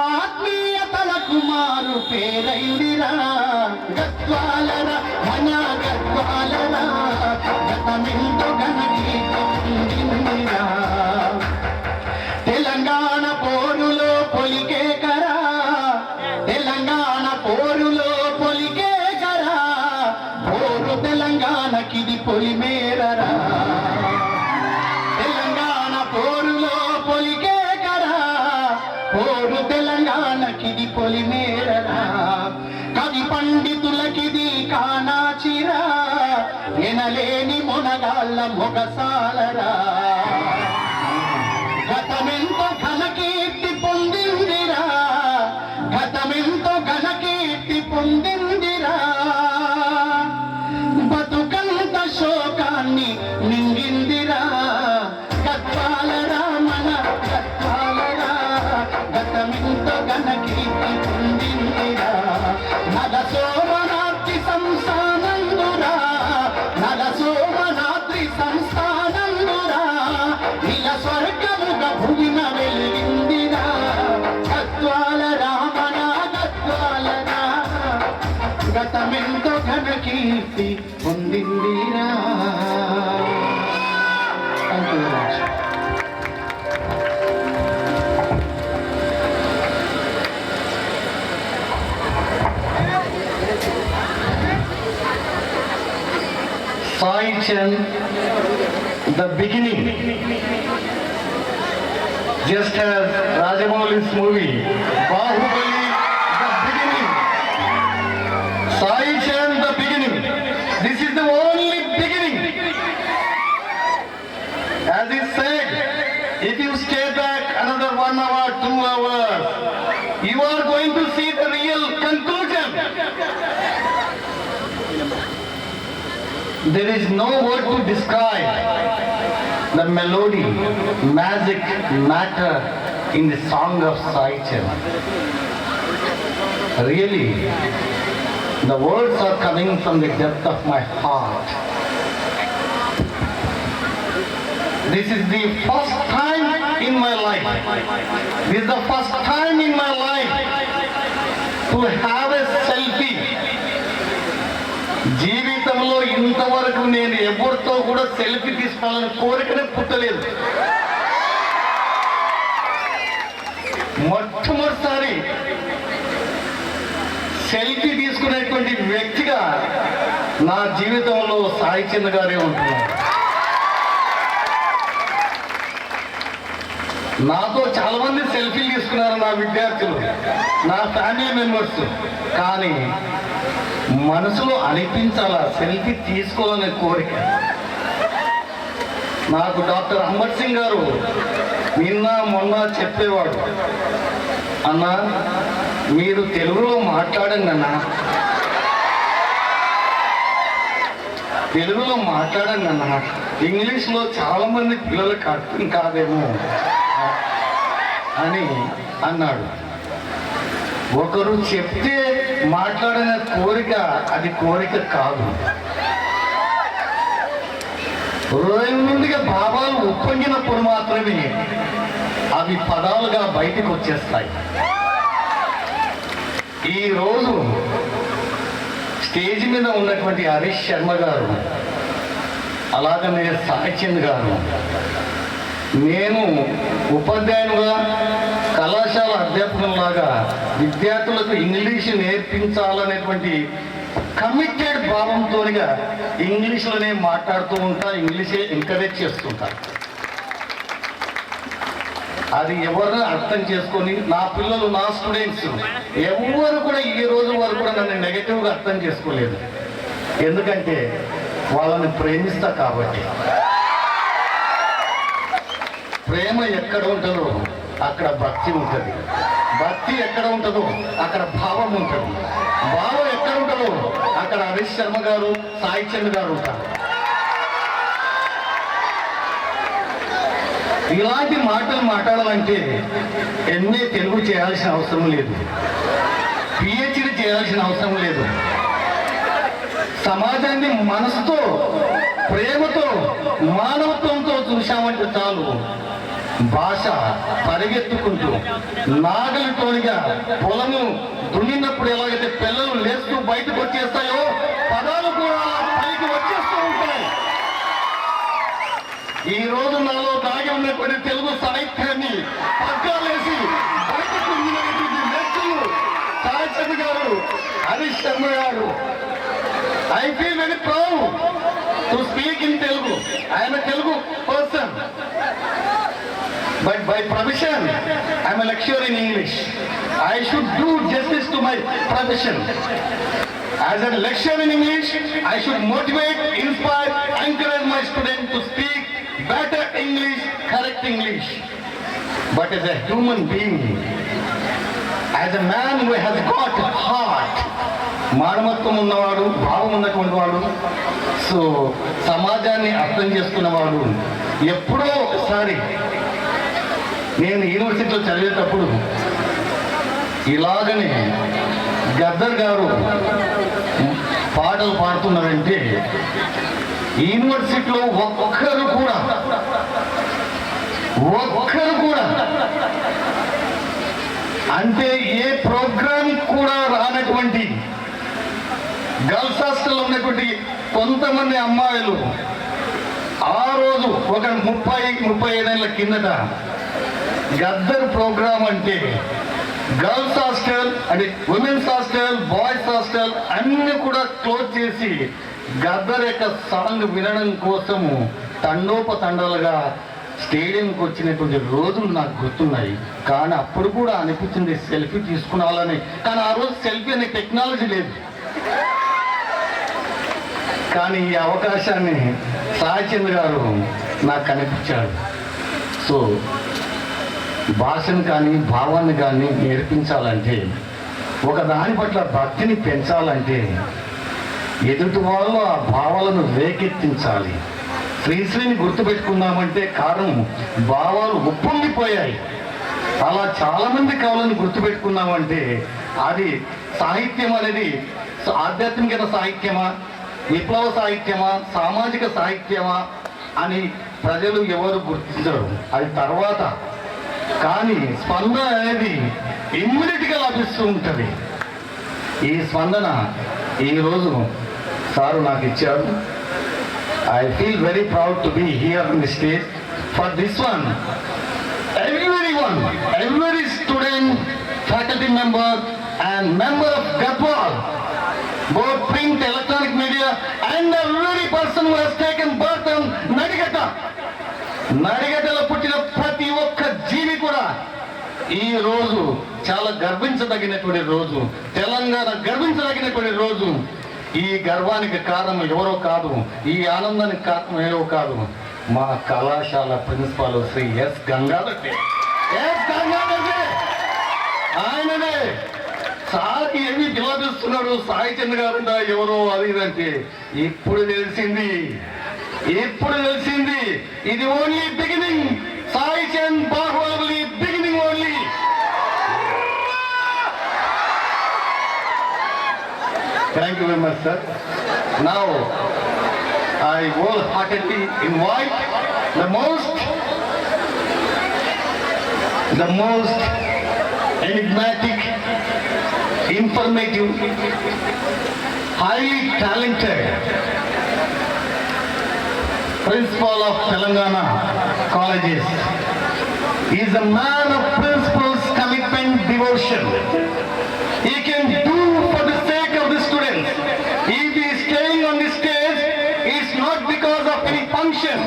ఆత్మీయతలకు మారు పేరైందిరా గద్వాలరా మన గద్వాలరా గతమెంతో ఘనకీర్తిందిరా తెలంగాణ పోరులో పొలికే కరా తెలంగాణ పోరులో పొలికే కరా పోరు తెలంగాణకిది పొలిమేరరా తెలంగాణ పోరులో పొలికే కరా పోరు తెలంగాణకిది పొలిమేరరా కవి పండితులకిది కానాచిరా ఎనలేని మునగాళ్ళ మొగసాలరా గతమెంతో ఘనకీర్తి పొందిందిరా గతమెంతో ఘనకీర్తి పొందిందిరా బతుకంత శోకాన్ని నింగిందిరా గద్వాలరా మన గద్వాలరా గతమెంతో ఘనకీర్తి పొందిందిరా నల సోమనాద్రి సంస్థానందురా నల సోమనాద్రి సంస్థానందురా ఇలా స్వర్గముగ భువిన వెలిగిందిరా గద్వాలరా మన గద్వాలరా గతమెంతో ఘనకీర్తి పొందిందిరా. Thank you very much. Sai Chand, the beginning, just as Rajamouli's movie, Bahubali, the beginning. Sai Chand, the beginning. This is the only beginning. As he said, if you stay back another 1 hour, 2 hours, you are going to see the real conclusion. There is no word to describe the melody, magic, matter in the song of Sai Chand. Really, the words are coming from the depth of my heart. This is the first time in my life. This is the first time in my life to have a selfie. జీవితంలో ఇంతవరకు నేను ఎవరితో కూడా selfie తీసుకోవాలని కోరికనే పుట్టలేదు. మొట్టమొదటిసారి selfie తీసుకునేటువంటి వ్యక్తిగా నా జీవితంలో సాయి చంద్ గారే ఉంటున్నారు. నాతో చాలా మంది సెల్ఫీలు తీసుకున్నారు, నా విద్యార్థులు, నా ఫ్యామిలీ మెంబర్స్. కానీ మనసులో అనిపించాలా సెల్ఫీ తీసుకోవాలనే కోరిక. నాకు డాక్టర్ అమర్ సింగ్ గారు నిన్న మొన్న చెప్పేవాడు, అన్నా మీరు తెలుగులో మాట్లాడండి అన్నా, తెలుగులో మాట్లాడండి అన్నా, ఇంగ్లీష్లో చాలా మంది పిల్లలకు అర్థం కాదేమో అని అన్నాడు. ఒకరు చెప్తే మాట్లాడిన కోరిక అది కోరిక కాదు. హృదయం నుండిగా భావాలు ఉప్పొంగినప్పుడు మాత్రమే అవి పదాలుగా బయటకు వచ్చేస్తాయి. ఈరోజు స్టేజ్ మీద ఉన్నటువంటి హరీష్ శర్మ గారు, అలాగనే సాయి చంద్ గారు, నేను ఉపాధ్యాయునిగా కళాశాల అధ్యాపకులాగా విద్యార్థులకు ఇంగ్లీష్ నేర్పించాలనేటువంటి కమిటెడ్ భావంతోనిగా ఇంగ్లీష్లోనే మాట్లాడుతూ ఉంటా, ఇంగ్లీషే ఎంకరేజ్ చేస్తుంటా. అది ఎవరు అర్థం చేసుకొని నా పిల్లలు, నా స్టూడెంట్స్ ఎవరు కూడా ఈ రోజు వరకు కూడా నన్ను నెగటివ్గా అర్థం చేసుకోలేదు. ఎందుకంటే వాళ్ళని ప్రేమిస్తా కాబట్టి. ప్రేమ ఎక్కడ ఉంటుందో అక్కడ భక్తి ఉంటుంది, భక్తి ఎక్కడ ఉంటుందో అక్కడ భావం ఉంటుంది, భావం ఎక్కడ ఉంటుందో అక్కడ హరీష్ శర్మ గారు, సాయి చంద్ గారు ఉంటారు. ఇలాంటి మాటలు మాట్లాడాలంటే ఎంఏ తెలుగు చేయాల్సిన అవసరం లేదు, పిహెచ్డి చేయాల్సిన అవసరం లేదు. సమాజాన్ని మనసుతో, ప్రేమతో, మానవత్వంతో చూశామంటే చాలు, భాష పరిగెత్తుకుంటూ నాగలితోనిగా పొలము దున్నినప్పుడు ఎలాగైతే పిల్లలు లేస్తూ బయటకు వచ్చేస్తాయో పదాలు కూడా పైకి వచ్చేస్తూ ఉంటాయి. ఈ రోజు నాలో దాగి ఉన్నటువంటి తెలుగు సాహిత్యాన్ని పక్కాలేసి బయటకు వ్యక్తులు సాహిత్య గారు, హరీష్ శర్మ గారు. I feel very proud to speak in Telugu. I am a Telugu person. But by profession, I am a lecturer in English. I should do justice to my profession. As a lecturer in English, I should motivate, inspire, encourage my students to speak better English, correct English. But as a human being, as a man who has got a heart, మానవత్వం ఉన్నవాడు, భావం ఉన్నటువంటి వాడు, so సమాజాన్ని అర్థం చేసుకున్నవాడు. ఎప్పుడో ఒకసారి నేను యూనివర్సిటీలో చదివేటప్పుడు ఇలాగనే గద్దర్ గారు పాటలు పాడుతున్నారంటే యూనివర్సిటీలో ఒక్కరు కూడా అంటే ఏ ప్రోగ్రామ్ కూడా రానటువంటి గర్ల్స్ హాస్టల్లో ఉన్నటువంటి కొంతమంది అమ్మాయిలు ఆ రోజు ఒక 30-35 ఏళ్ల కిందట గద్దర్ ప్రోగ్రామ్ అంటే గర్ల్స్ హాస్టల్ అంటే ఉమెన్స్ హాస్టల్, బాయ్స్ హాస్టల్ అన్ని కూడా క్లోజ్ చేసి గద్దర్ యొక్క సాంగ్ వినడం కోసము తండోపతండాలుగా స్టేడియంకి వచ్చినటువంటి రోజులు నాకు గుర్తున్నాయి. కానీ అప్పుడు కూడా అనిపించింది సెల్ఫీ తీసుకున్నాలని. కానీ ఆ రోజు సెల్ఫీ అనే టెక్నాలజీ లేదు. కానీ ఈ అవకాశాన్ని సాయిచంద్ర గారు నాకు కనిపించాడు. సో భాషను కానీ భావాన్ని కానీ నేర్పించాలంటే, ఒక దాని పట్ల భక్తిని పెంచాలంటే ఎదుటి వాళ్ళు ఆ భావాలను రేకెత్తించాలి. శ్రీశ్రీని గుర్తుపెట్టుకుందామంటే కారణం భావాలు ఉప్పొంగిపోయాయి. అలా చాలామంది కవులను గుర్తుపెట్టుకున్నామంటే అది సాహిత్యం అనేది ఆధ్యాత్మిక సాహిత్యమా, విప్లవ సాహిత్యమా, సామాజిక సాహిత్యమా అని ప్రజలు ఎవరు గుర్తించరు, అది తర్వాత. కానీ స్పందన అనేది ఇమ్మీడియట్గా లభిస్తూ ఉంటుంది. ఈ స్పందన ఈరోజు సారు నాకు ఇచ్చారు. I feel very proud to be here on the stage. For this one, everyone, every student, faculty member and member of Gadwal, both print, electronic media and every person who has taken birth in Nadigata. నడిగడ్డలో పుట్టిన ప్రతి ఒక్క జీవి కూడా ఈ రోజు చాలా గర్వించదగినటువంటి రోజు, తెలంగాణ గర్వించదగినటువంటి రోజు. ఈ గర్వానికి కారణం ఎవరో కాదు, ఈ ఆనందానికి కారణం ఎవరో కాదు, మా కళాశాల ప్రిన్సిపాల్ శ్రీ ఎస్ గంగాధర్. ఆయననే సార్కి ఏమి పిలపిస్తున్నాడు, సాయిచంద్ర గారు ఎవరో అది ఇదంటే ఇప్పుడు తెలిసింది ఇది only beginning. Saichand Baahubali beginning only. Thank you very much, sir. Now, I wholeheartedly invite the most enigmatic, informative, highly talented principal of Telangana colleges. He is a man of principles, commitment, devotion. He can do for the sake of the students. If he is staying on the stage, it's not because of any function.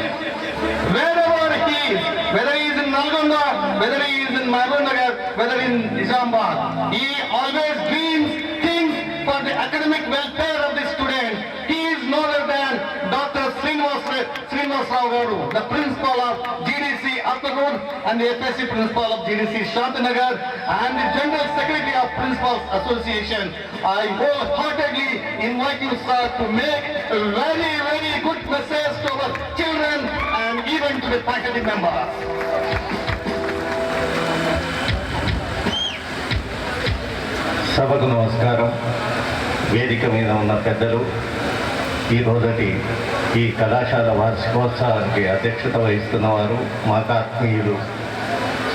Wherever he is, whether he is in Nalgonda, whether he is in Mahbubnagar, whether in Nizamabad, he always dreams things for the academic welfare of the student. He is no other than Dr. Srinivas Rao Garu, the principal of GDC Arthur and the FSC principal of GDC Shantinagar and the General Secretary of Principals Association. I wholeheartedly invite you, sir, to make a very, very good message to our children and event to the faculty members. సభకు నమస్కారం. వేదిక మీద ఉన్న పెద్దలు, ఈ రోజటి ఈ కళాశాల వార్షికోత్సవానికి అధ్యక్షత వహిస్తున్నవారు మాకు ఆత్మీయులు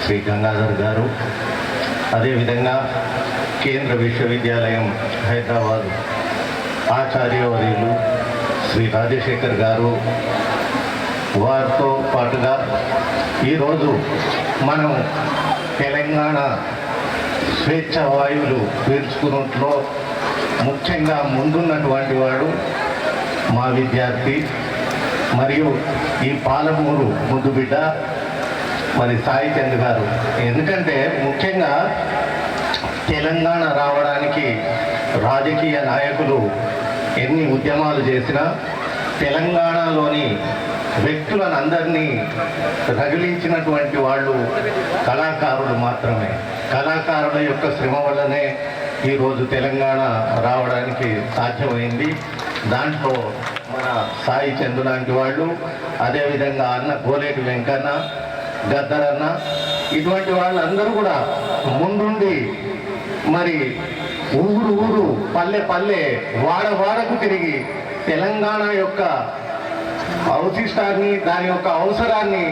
శ్రీ గంగాధర్ గారు, అదేవిధంగా కేంద్ర విశ్వవిద్యాలయం హైదరాబాద్ ఆచార్యవర్యులు శ్రీ రాజశేఖర్ గారు, వారితో పాటుగా ఈరోజు మనం తెలంగాణ స్వేచ్ఛ వాయువులు పీల్చుకున్నట్లో ముఖ్యంగా ముందున్నటువంటి వాడు మా విద్యార్థి మరియు ఈ పాలమూరు ముద్దుబిడ్డ మరి సాయి చంద్ గారు. ఎందుకంటే ముఖ్యంగా తెలంగాణ రావడానికి రాజకీయ నాయకులు ఎన్ని ఉద్యమాలు చేసినా తెలంగాణలోని వ్యక్తులను అందరినీ రగిలించినటువంటి వాళ్ళు కళాకారులు మాత్రమే. కళాకారుల యొక్క శ్రమ వల్లనే ఈరోజు తెలంగాణ రావడానికి సాధ్యమైంది. దాంట్లో మన సాయి చంద్ లాంటి వాళ్ళు, అదేవిధంగా అన్న కోలేటి వెంకన్న, గద్దరన్న, ఇటువంటి వాళ్ళందరూ కూడా ముందుండి మరి ఊరు ఊరు, పల్లె పల్లె, వాడ వాడకు తిరిగి తెలంగాణ యొక్క అవశిష్టాన్ని, దాని యొక్క అవసరాన్ని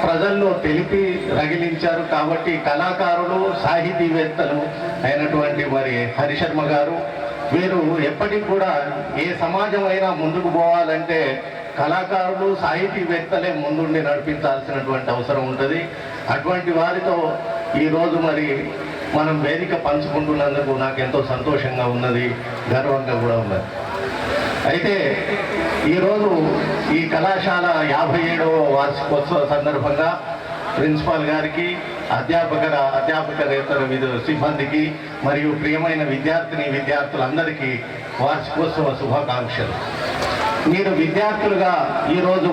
ప్రజల్లో తెలిపి రగిలించారు. కాబట్టి కళాకారులు, సాహితీవేత్తలు అయినటువంటి మరి హరిశర్మ గారు, వీరు ఎప్పటికి కూడా ఏ సమాజం అయినా ముందుకు పోవాలంటే కళాకారులు, సాహితీవేత్తలే ముందుండి నడిపించాల్సినటువంటి అవసరం ఉంటుంది. అటువంటి వారితో ఈరోజు మరి మనం వేదిక పంచుకుంటున్నందుకు నాకు ఎంతో సంతోషంగా ఉన్నది, గర్వంగా కూడా ఉన్నది. అయితే ఈరోజు ఈ కళాశాల 57వ వార్షికోత్సవ సందర్భంగా ప్రిన్సిపాల్ గారికి, అధ్యాపకేతర సిబ్బందికి మరియు ప్రియమైన విద్యార్థులందరికీ వార్షికోత్సవ శుభాకాంక్షలు. మీరు విద్యార్థులుగా ఈరోజు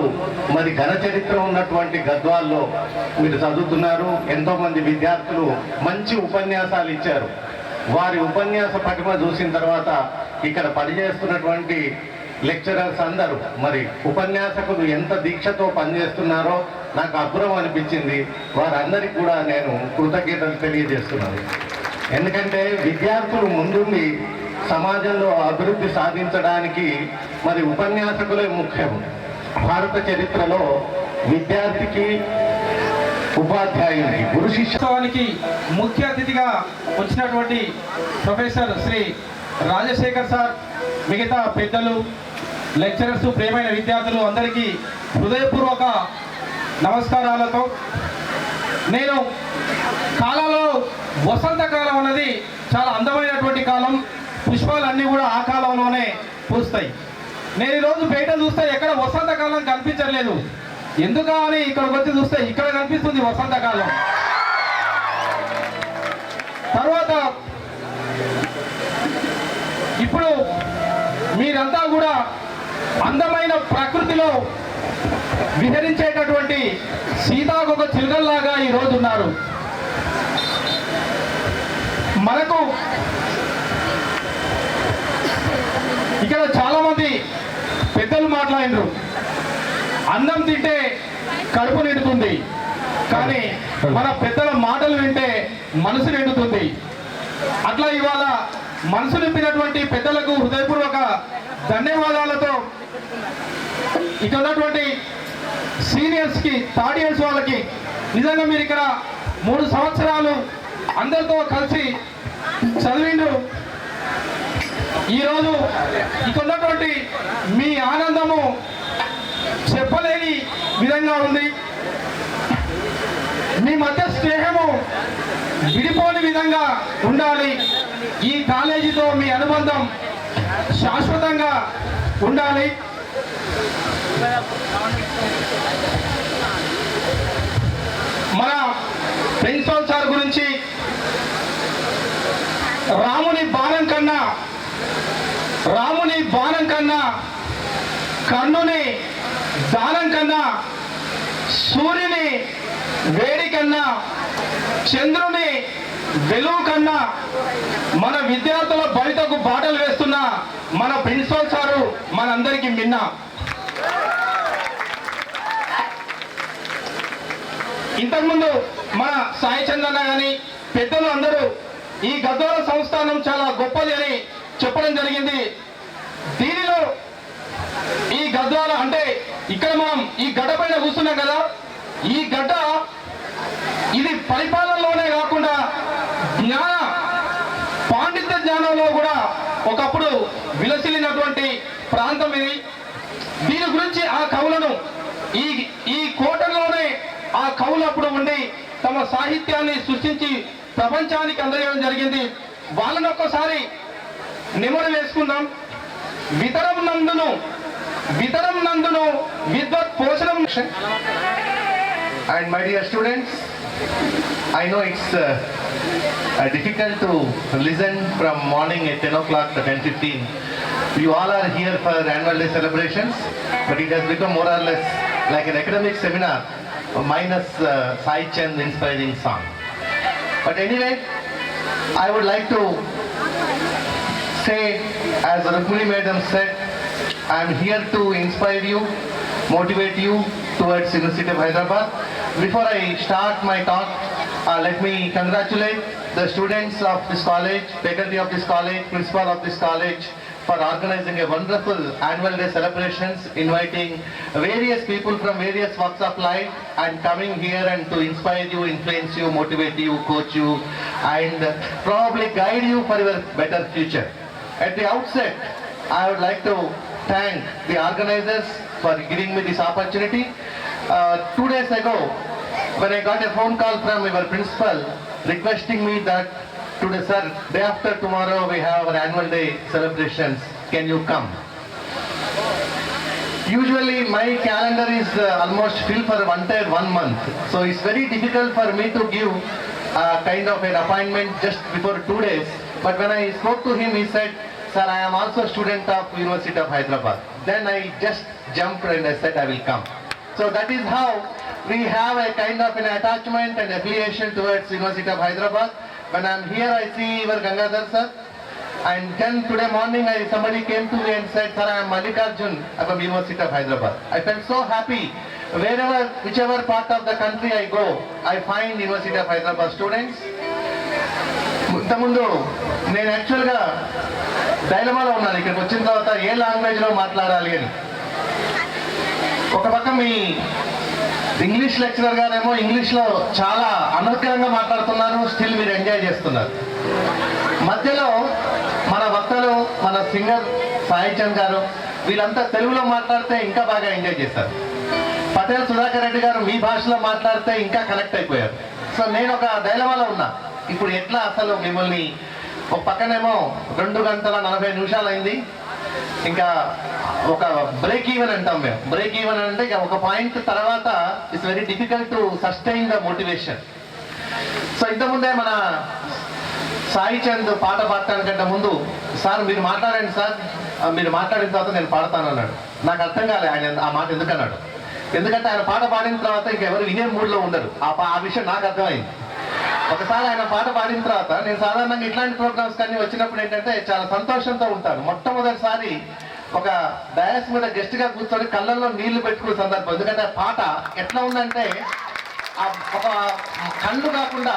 మరి ఘన చరిత్ర ఉన్నటువంటి గద్వాల్లో మీరు చదువుతున్నారు. ఎంతోమంది విద్యార్థులు మంచి ఉపన్యాసాలు ఇచ్చారు. వారి ఉపన్యాస పటిమ చూసిన తర్వాత ఇక్కడ పనిచేస్తున్నటువంటి లెక్చరర్స్ అందరూ మరి ఉపన్యాసకులు ఎంత దీక్షతో పనిచేస్తున్నారో నాకు అబ్బురం అనిపించింది. వారందరికీ కూడా నేను కృతజ్ఞతలు తెలియజేస్తున్నాను. ఎందుకంటే విద్యార్థులు ముందుండి సమాజంలో అభివృద్ధి సాధించడానికి మరి ఉపన్యాసకులే ముఖ్యం. భారత చరిత్రలో విద్యార్థికి, ఉపాధ్యాయునికి, గురు శిష్యోత్సవానికి ముఖ్య అతిథిగా వచ్చినటువంటి ప్రొఫెసర్ శ్రీ రాజశేఖర్ సార్, మిగతా పెద్దలు, లెక్చరర్స్, ప్రియమైన విద్యార్థులు అందరికీ హృదయపూర్వక నమస్కారాలతో, నేను కాలంలో వసంతకాలం అన్నది చాలా అందమైనటువంటి కాలం. పుష్పాలన్నీ కూడా ఆ కాలంలోనే పూస్తాయి. నేను ఈరోజు బయట చూస్తే ఎక్కడ వసంతకాలం కనిపించలేదు. ఎందుకా అని ఇక్కడికి వచ్చి చూస్తే ఇక్కడ కనిపిస్తుంది వసంతకాలం. తర్వాత ఇప్పుడు మీరంతా కూడా అందమైన ప్రకృతిలో విహరించేటటువంటి సీతాకొక చిలుకల్లాగా ఈరోజు ఉన్నారు. మనకు ఇక్కడ చాలా మంది పెద్దలు మాట్లాడినారు, అన్నం తింటే కడుపు నిండుతుంది, కానీ మన పెద్దల మాటలు వింటే మనసు నిండుతుంది. అట్లా ఇవాళ మనసు నింపినటువంటి పెద్దలకు హృదయపూర్వక ధన్యవాదాలతో ఇక్కడ ఉన్నటువంటి సీనియర్స్కి, థర్డ్ ఇయర్స్ వాళ్ళకి నిజంగా మీరు ఇక్కడ 3 సంవత్సరాలు అందరితో కలిసి చదివిండ్రు. ఈరోజు ఇక్కడ ఉన్నటువంటి మీ ఆనందము చెప్పలేని విధంగా ఉంది. మీ మధ్య స్నేహము విడిపోని విధంగా ఉండాలి. ఈ కాలేజీతో మీ అనుబంధం శాశ్వతంగా ఉండాలి. మన ప్రిన్సిపల్ సార్ గురించి రాముని బాణం కన్నా కన్నుని దానం కన్నా, సూర్యుని వేడి కన్నా, చంద్రుని వెలుగు కన్నా మన విద్యార్థుల బయటకు బాటలు వేస్తున్న మన ప్రిన్సిపల్ సారు మనందరికీ మిన్న. ఇంతకుముందు మన సాయి చంద్రన్న కానీ పెద్దలు అందరూ ఈ గద్వాల సంస్థానం చాలా గొప్పది అని చెప్పడం జరిగింది. దీనిలో ఈ గద్వాల అంటే ఇక్కడ మనం ఈ గడ్డ పైన కూర్చున్నాం కదా, ఈ గడ్డ ఇది పరిపాలనలోనే కాకుండా పాండిత్య జ్ఞానంలో కూడా ఒకప్పుడు విలసిల్లినటువంటి ప్రాంతం ఇది. దీని గురించి ఆ కవులను ఈ కోటలోనే ఆ కవులు అప్పుడు ఉండి తమ సాహిత్యాన్ని సృష్టించి ప్రపంచానికి అందజేయడం జరిగింది. వాళ్ళని ఒక్కసారి నిమరు వేసుకుందాం. వితరం నందును విద్వత్ పోషణం. And my dear students, I know it's difficult to listen from morning at 10 o'clock to 10:15. You all are here for annual day celebrations, but it has become more or less like an academic seminar minus Sai Chand inspiring song. But anyway, I would like to say, as Rukmini Madam said, I am here to inspire you, motivate you towards University of Hyderabad. Before I start my talk, let me congratulate the students of this college, faculty of this college, principal of this college for organizing a wonderful annual day celebrations, inviting various people from various walks of life and coming here and to inspire you, influence you, motivate you, coach you, and probably guide you for your better future. At the outset, I would like to thank the organizers for giving me this opportunity. 2 days ago, when I got a phone call from our principal requesting me that today, sir, day after tomorrow we have our annual day celebrations, can you come? Usually my calendar is almost filled for one month, so it's very difficult for me to give kind of an appointment just before 2 days. But when I spoke to him, he said, sir, I am also a student of University of Hyderabad. Then I just jumped and I said I will come. So that is how we have a kind of an attachment and affiliation towards University of Hyderabad. When I am here, I see our Gangadhar sir. And then today morning, somebody came to me and said, sir, I am Mallikarjun from University of Hyderabad. I felt so happy. Whichever part of the country I go, I find University of Hyderabad students. ఇంతకుముందు నేను యాక్చువల్గా డైలమాలో ఉన్నాను. ఇక్కడికి వచ్చిన తర్వాత ఏ లాంగ్వేజ్లో మాట్లాడాలి అని. ఒక పక్క మీ ఇంగ్లీష్ లెక్చరర్ గారేమో ఇంగ్లీష్లో చాలా అనుకరంగా మాట్లాడుతున్నారు, స్టిల్ మీరు ఎంజాయ్ చేస్తున్నారు. మధ్యలో మన వక్తలు, మన సింగర్ సాయి చంద్ గారు వీళ్ళంతా తెలుగులో మాట్లాడితే ఇంకా బాగా ఎంజాయ్ చేశారు. పటేల్ సుధాకర్ రెడ్డి గారు మీ భాషలో మాట్లాడితే ఇంకా కనెక్ట్ అయిపోయారు. సో నేను ఒక డైలమాలో ఉన్నా. ఇప్పుడు ఎట్లా అసలు మిమ్మల్ని ఒక పక్కనేమో 2 గంటల 40 నిమిషాలు అయింది, ఇంకా ఒక బ్రేక్ ఈవెన్ అంటాం మేము. బ్రేక్ ఈవెన్ అంటే ఇక ఒక పాయింట్ తర్వాత it's very difficult to sustain the motivation. So ఇంతకుముందే మన సాయి చంద్ పాట పాడటానికంటే ముందు, సార్ మీరు మాట్లాడండి సార్, మీరు మాట్లాడిన తర్వాత నేను పాడతాను అన్నాడు. నాకు అర్థం కాలే ఆయన ఆ మాట ఎందుకు అన్నాడు. ఎందుకంటే ఆయన పాట పాడిన తర్వాత ఇంకెవరు వినే మూడ్లో ఉండరు. ఆ విషయం నాకు అర్థమైంది. ఒకసారి ఆయన పాట పాడిన తర్వాత నేను సాధారణంగా ఇట్లాంటి ప్రోగ్రామ్స్ కానీ వచ్చినప్పుడు ఏంటంటే చాలా సంతోషంతో ఉంటాను. మొట్టమొదటిసారి ఒక డయాస్ మీద గెస్ట్ గా కూర్చొని కళ్ళల్లో నీళ్లు పెట్టుకునే సందర్భం. ఎందుకంటే ఆ పాట ఎట్లా ఉందంటే ఒక కళ్ళు కాకుండా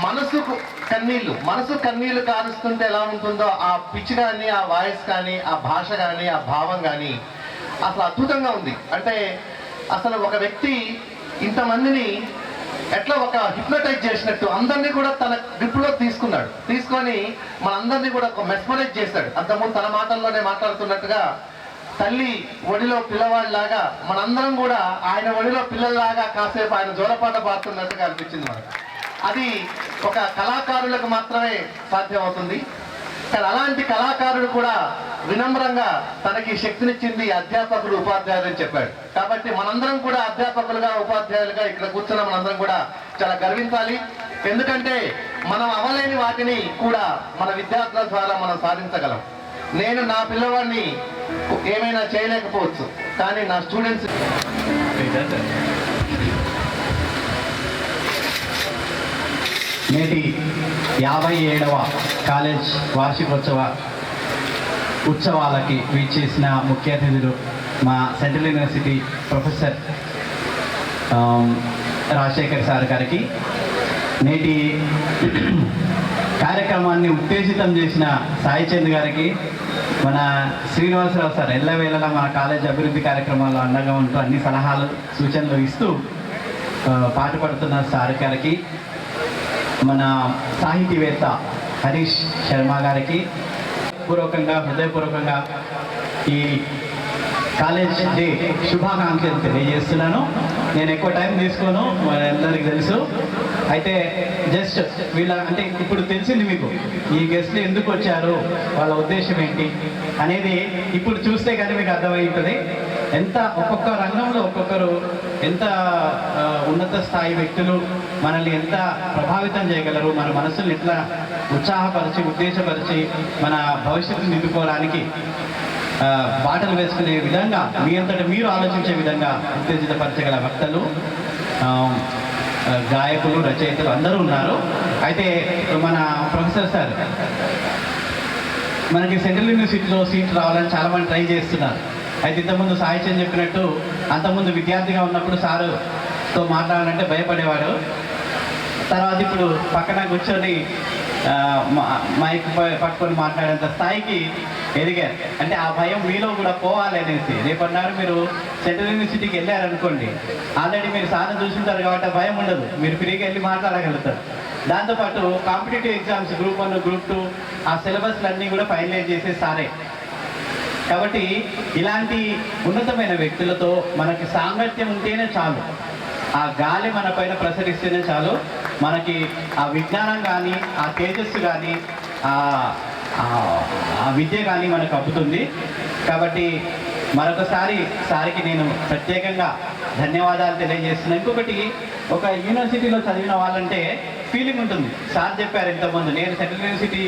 మనసు కన్నీళ్లు కారుస్తుంటే ఎలా ఉంటుందో ఆ పిచ్ కానీ, ఆ వాయిస్ కానీ, ఆ భాష కానీ, ఆ భావం కానీ అసలు అద్భుతంగా ఉంది. అంటే అసలు ఒక వ్యక్తి ఇంతమందిని ఎట్లా ఒక హిప్నటైజ్ చేసినట్టు అందరినీ కూడా తన గ్రిప్లో తీసుకొని మనందరినీ కూడా ఒక మెస్మరైజ్ చేశాడు. అంతకుముందు తన మాటల్లోనే మాట్లాడుతున్నట్టుగా తల్లి ఒడిలో పిల్లవాడిలాగా మనందరం కూడా ఆయన ఒడిలో పిల్లల్లాగా కాసేపు ఆయన జోలపాట పాడుతున్నట్టుగా అనిపించింది మనకు. అది ఒక కళాకారులకు మాత్రమే సాధ్యమవుతుంది. కానీ అలాంటి కళాకారుడు కూడా వినమ్రంగా తనకి శక్తినిచ్చింది అధ్యాపకులు, ఉపాధ్యాయులు అని చెప్పాడు. కాబట్టి మనందరం కూడా అధ్యాపకులుగా, ఉపాధ్యాయులుగా ఇక్కడ కూర్చున్న మనందరం కూడా చాలా గర్వించాలి. ఎందుకంటే మనం అవ్వలేని వాటిని కూడా మన విద్యార్థుల ద్వారా మనం సాధించగలం. నేను నా పిల్లవాడిని ఏమైనా చేయలేకపోవచ్చు, కానీ నా స్టూడెంట్స్ నేటి 57వ కాలేజ్ వార్షికోత్సవ ఉత్సవాలకి వీచేసిన ముఖ్య అతిథులు మా central university professor Rajasekhar sir గారికి, నేటి కార్యక్రమాన్ని ఉత్తేజితం చేసిన సాయి చంద్ గారికి, మన శ్రీనివాసరావు సార్ ఎల్లవేళలా మన కాలేజ్ అభివృద్ధి కార్యక్రమాల్లో అండగా ఉంటూ అన్ని సలహాలు సూచనలు ఇస్తూ పాటుపడుతున్న సార్ గారికి, మన సాహితీవేత్త హరీష్ శర్మ గారికి హృదయపూర్వకంగా ఈ కాలేజ్ డే శుభాకాంక్షలు తెలియజేస్తున్నాను. నేను ఎక్కువ టైం తీసుకోను, అందరికీ తెలుసు. అయితే జస్ట్ అంటే ఇప్పుడు తెలిసింది మీకు ఈ గెస్ట్లు ఎందుకు వచ్చారు, వాళ్ళ ఉద్దేశం ఏంటి అనేది ఇప్పుడు చూస్తే కానీ మీకు అర్థమవుతుంది. ఎంత ఒక్కొక్క రంగంలో ఒక్కొక్కరు ఎంత ఉన్నత స్థాయి వ్యక్తులు మనల్ని ఎంత ప్రభావితం చేయగలరు, మన మనసుల్ని ఎట్లా ఉత్సాహపరిచి ఉద్దేశపరిచి మన భవిష్యత్తును నింపుకోవడానికి బాటలు వేసుకునే విధంగా మీ అంతటా మీరు ఆలోచించే విధంగా ఉత్తేజితపరచగల వక్తలు, గాయకులు, రచయితలు అందరూ ఉన్నారు. అయితే మన ప్రొఫెసర్ సార్ మనకి సెంట్రల్ యూనివర్సిటీలో సీట్ రావాలని చాలామంది ట్రై చేస్తున్నారు. అయితే ఇంతకుముందు సాయి చంద్ చెప్పినట్టు అంతకుముందు విద్యార్థిగా ఉన్నప్పుడు సారుతో మాట్లాడాలంటే భయపడేవాడు. తర్వాత ఇప్పుడు పక్కన కూర్చొని మైక్ పట్టుకొని మాట్లాడేంత స్థాయికి ఎదిగారు. అంటే ఆ భయం మీలో కూడా పోవాలి అనేసి. రేపన్నారు మీరు సెంట్రల్ యూనివర్సిటీకి వెళ్ళారనుకోండి, ఆల్రెడీ మీరు సార్ని చూసుంటారు కాబట్టి ఆ భయం ఉండదు, మీరు ఫ్రీగా వెళ్ళి మాట్లాడగలుగుతారు. దాంతోపాటు కాంపిటేటివ్ ఎగ్జామ్స్ గ్రూప్ 1 గ్రూప్ 2 ఆ సిలబస్లన్నీ కూడా ఫైనలైజ్ చేసే సారే. కాబట్టి ఇలాంటి ఉన్నతమైన వ్యక్తులతో మనకి సాంగత్యం ఉంటేనే చాలు, ఆ గాలి మన పైన ప్రసరిస్తేనే చాలు, మనకి ఆ విజ్ఞానం కానీ ఆ తేజస్సు కానీ ఆ విద్య కానీ మనకు అబ్బుతుంది. కాబట్టి మరొకసారి సారికి నేను ప్రత్యేకంగా ధన్యవాదాలు తెలియజేస్తున్నాను. ఇంకొకటి, ఒక యూనివర్సిటీలో చదివిన వాళ్ళంటే ఫీలింగ్ ఉంటుంది. సార్ చెప్పారు ఇంతకుముందు, నేను సెంట్రల్ యూనివర్సిటీ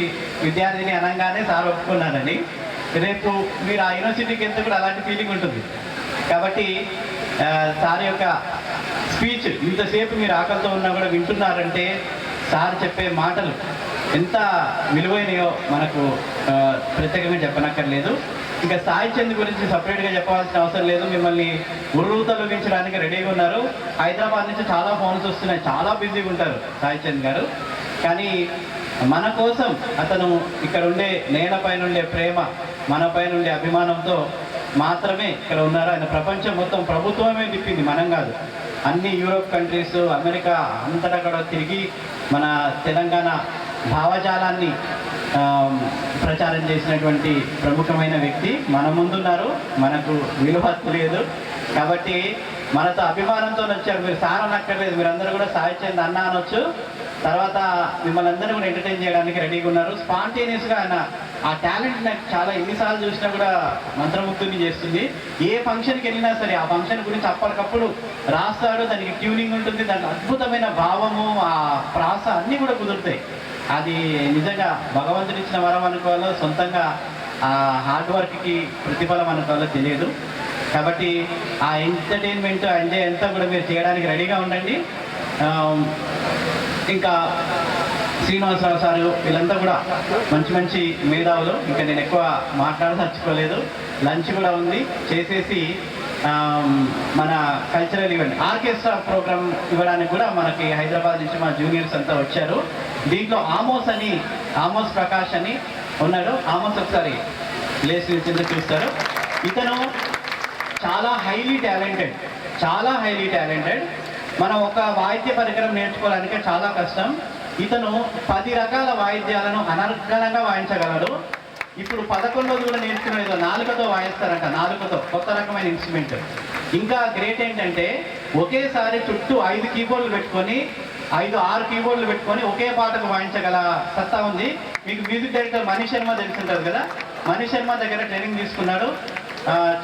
విద్యార్థిని అనగానే సార్ ఒప్పుకున్నానని. రేపు మీరు ఆ యూనివర్సిటీకి వెళ్తే కూడా అలాంటి ఫీలింగ్ ఉంటుంది. కాబట్టి సార్ యొక్క స్పీచ్ ఇంతసేపు మీరు ఆకలితో ఉన్నా కూడా వింటున్నారంటే సార్ చెప్పే మాటలు ఎంత విలువైనయో మనకు ప్రత్యేకంగా చెప్పనక్కర్లేదు. ఇంకా సాయి చంద్ గురించి సపరేట్గా చెప్పాల్సిన అవసరం లేదు. మిమ్మల్ని ఉర్రూతలొగించడానికి రెడీగా ఉన్నారు. హైదరాబాద్ నుంచి చాలా ఫోన్స్ వస్తున్నాయి, చాలా బిజీగా ఉంటారు సాయి చంద్ గారు. కానీ మన కోసం అతను ఇక్కడ ఉండే నేలపైన ఉండే ప్రేమ, మనపైన ఉండే అభిమానంతో మాత్రమే ఇక్కడ ఉన్నారు. ఆయన ప్రపంచం మొత్తం ప్రభుత్వమే తిప్పింది, మనం కాదు. అన్ని యూరోప్ కంట్రీస్, అమెరికా అంతటా కూడా తిరిగి మన తెలంగాణ భావజాలాన్ని ప్రచారం చేసినటువంటి ప్రముఖమైన వ్యక్తి మన ముందున్నారు. మనకు విలువ లేదు కాబట్టి మనతో అభిమానంతో వచ్చారు. మీరు సార్ అనక్కర్లేదు, మీరందరూ కూడా సాయి చంద్ అన్న అనొచ్చు. తర్వాత మిమ్మల్ని అందరూ కూడా ఎంటర్టైన్ చేయడానికి రెడీగా ఉన్నారు. స్పాంటేనియస్గా ఆయన ఆ టాలెంట్ నాకు చాలా ఎన్నిసార్లు చూసినా కూడా మంత్రముగ్ధుని చేస్తుంది. ఏ ఫంక్షన్కి వెళ్ళినా సరే ఆ ఫంక్షన్ గురించి అప్పటికప్పుడు రాస్తాడు, దానికి ట్యూనింగ్ ఉంటుంది, దానికి అద్భుతమైన భావము, ఆ ప్రాస అన్నీ కూడా కుదురుతాయి. అది నిజంగా భగవంతుడు ఇచ్చిన వరం అనుకోవాలో, సొంతంగా ఆ హార్డ్ వర్క్కి ప్రతిఫలం అనుకోవాలో తెలియదు. కాబట్టి ఆ ఎంటర్టైన్మెంట్ ఎంజాయ్ అంతా కూడా మీరు చేయడానికి రెడీగా ఉండండి. ఇంకా శ్రీనివాసరావు సారు వీళ్ళంతా కూడా మంచి మంచి మేధావులు. ఇంకా నేను ఎక్కువ మాట్లాడదలుచుకోలేదు. లంచ్ కూడా ఉంది, చేసేసి మన కల్చరల్ ఈవెంట్ ఆర్కెస్ట్రా ప్రోగ్రామ్ ఇవ్వడానికి కూడా మనకి హైదరాబాద్ నుంచి మా జూనియర్స్ అంతా వచ్చారు. దీంట్లో ఆమోస్ ప్రకాష్ అని ఉన్నాడు. ఆమోస్ ఒకసారి ప్లేస్ కింద చూస్తారు. ఇతను చాలా హైలీ టాలెంటెడ్. మనం ఒక వాయిద్య పరికరం నేర్చుకోవడానికి చాలా కష్టం. ఇతను 10 రకాల వాయిద్యాలను అనర్గళంగా వాయించగలడు. ఇప్పుడు 11வது కూడా నేర్చుకునేది నాలుకతో వాయిస్తారంట. నాలుకతో కొత్త రకమైన ఇన్స్ట్రుమెంట్. ఇంకా గ్రేట్ ఏంటంటే ఒకేసారి చుట్టూ 5 కీబోర్డులు పెట్టుకొని 5-6 కీబోర్డులు పెట్టుకొని ఒకే పాటకు వాయించగల సత్తా ఉంది. మీకు మ్యూజిక్ డైరెక్టర్ మనీష్ శర్మ తెలుసుంటారు కదా, మనీష్ శర్మ దగ్గర ట్రైనింగ్ తీసుకున్నాడు.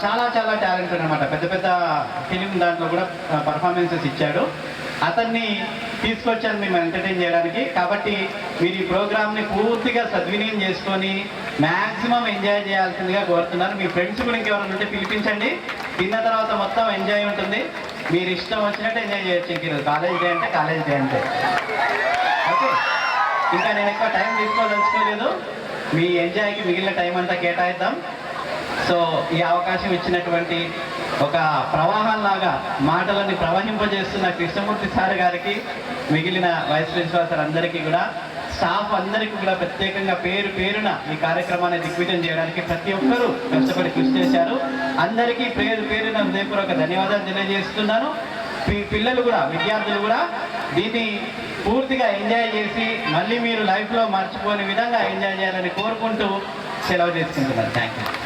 చాలా టాలెంట్ అనమాట. పెద్ద ఫిలిం దాంట్లో కూడా పర్ఫార్మెన్సెస్ ఇచ్చాడు. అతన్ని తీసుకొచ్చాను మేము ఎంటర్టైన్ చేయడానికి. కాబట్టి మీరు ఈ ప్రోగ్రామ్ని పూర్తిగా సద్వినియోగం చేసుకొని మ్యాక్సిమం ఎంజాయ్ చేయాల్సిందిగా కోరుతున్నాను. మీ ఫ్రెండ్స్ కూడా ఇంకెవరైనా ఉంటే పిలిపించండి. తిన్న తర్వాత మొత్తం ఎంజాయ్ ఉంటుంది. మీరు ఇష్టం వచ్చినట్టు ఎంజాయ్ చేయొచ్చు. ఇంక కాలేజ్ డే అంటే కాలేజ్ డే అంటే ఓకే. ఇంకా నేను ఎక్కువ టైం తీసుకోదలుచుకోలేదు. మీ ఎంజాయ్కి మిగిలిన టైం అంతా కేటాయిద్దాం. సో ఈ అవకాశం ఇచ్చినటువంటి ఒక ప్రవాహంలాగా మాటలని ప్రవహింపజేస్తున్న కృష్ణమూర్తి సార్ గారికి, మిగిలిన వైస్ ప్రిన్సిపాల్ సార్ అందరికీ కూడా, స్టాఫ్ అందరికీ కూడా ప్రత్యేకంగా పేరు పేరున ఈ కార్యక్రమాన్ని దిగ్విజయం చేయడానికి ప్రతి ఒక్కరూ కష్టపడి కృషి చేశారు. అందరికీ పేరు పేరున హృదయపూర్వక ధన్యవాదాలు తెలియజేస్తున్నాను. పిల్లలు కూడా, విద్యార్థులు కూడా దీన్ని పూర్తిగా ఎంజాయ్ చేసి మళ్ళీ మీరు లైఫ్లో మర్చిపోని విధంగా ఎంజాయ్ చేయాలని కోరుకుంటూ సెలవు చేసుకుంటున్నాను. Thank you.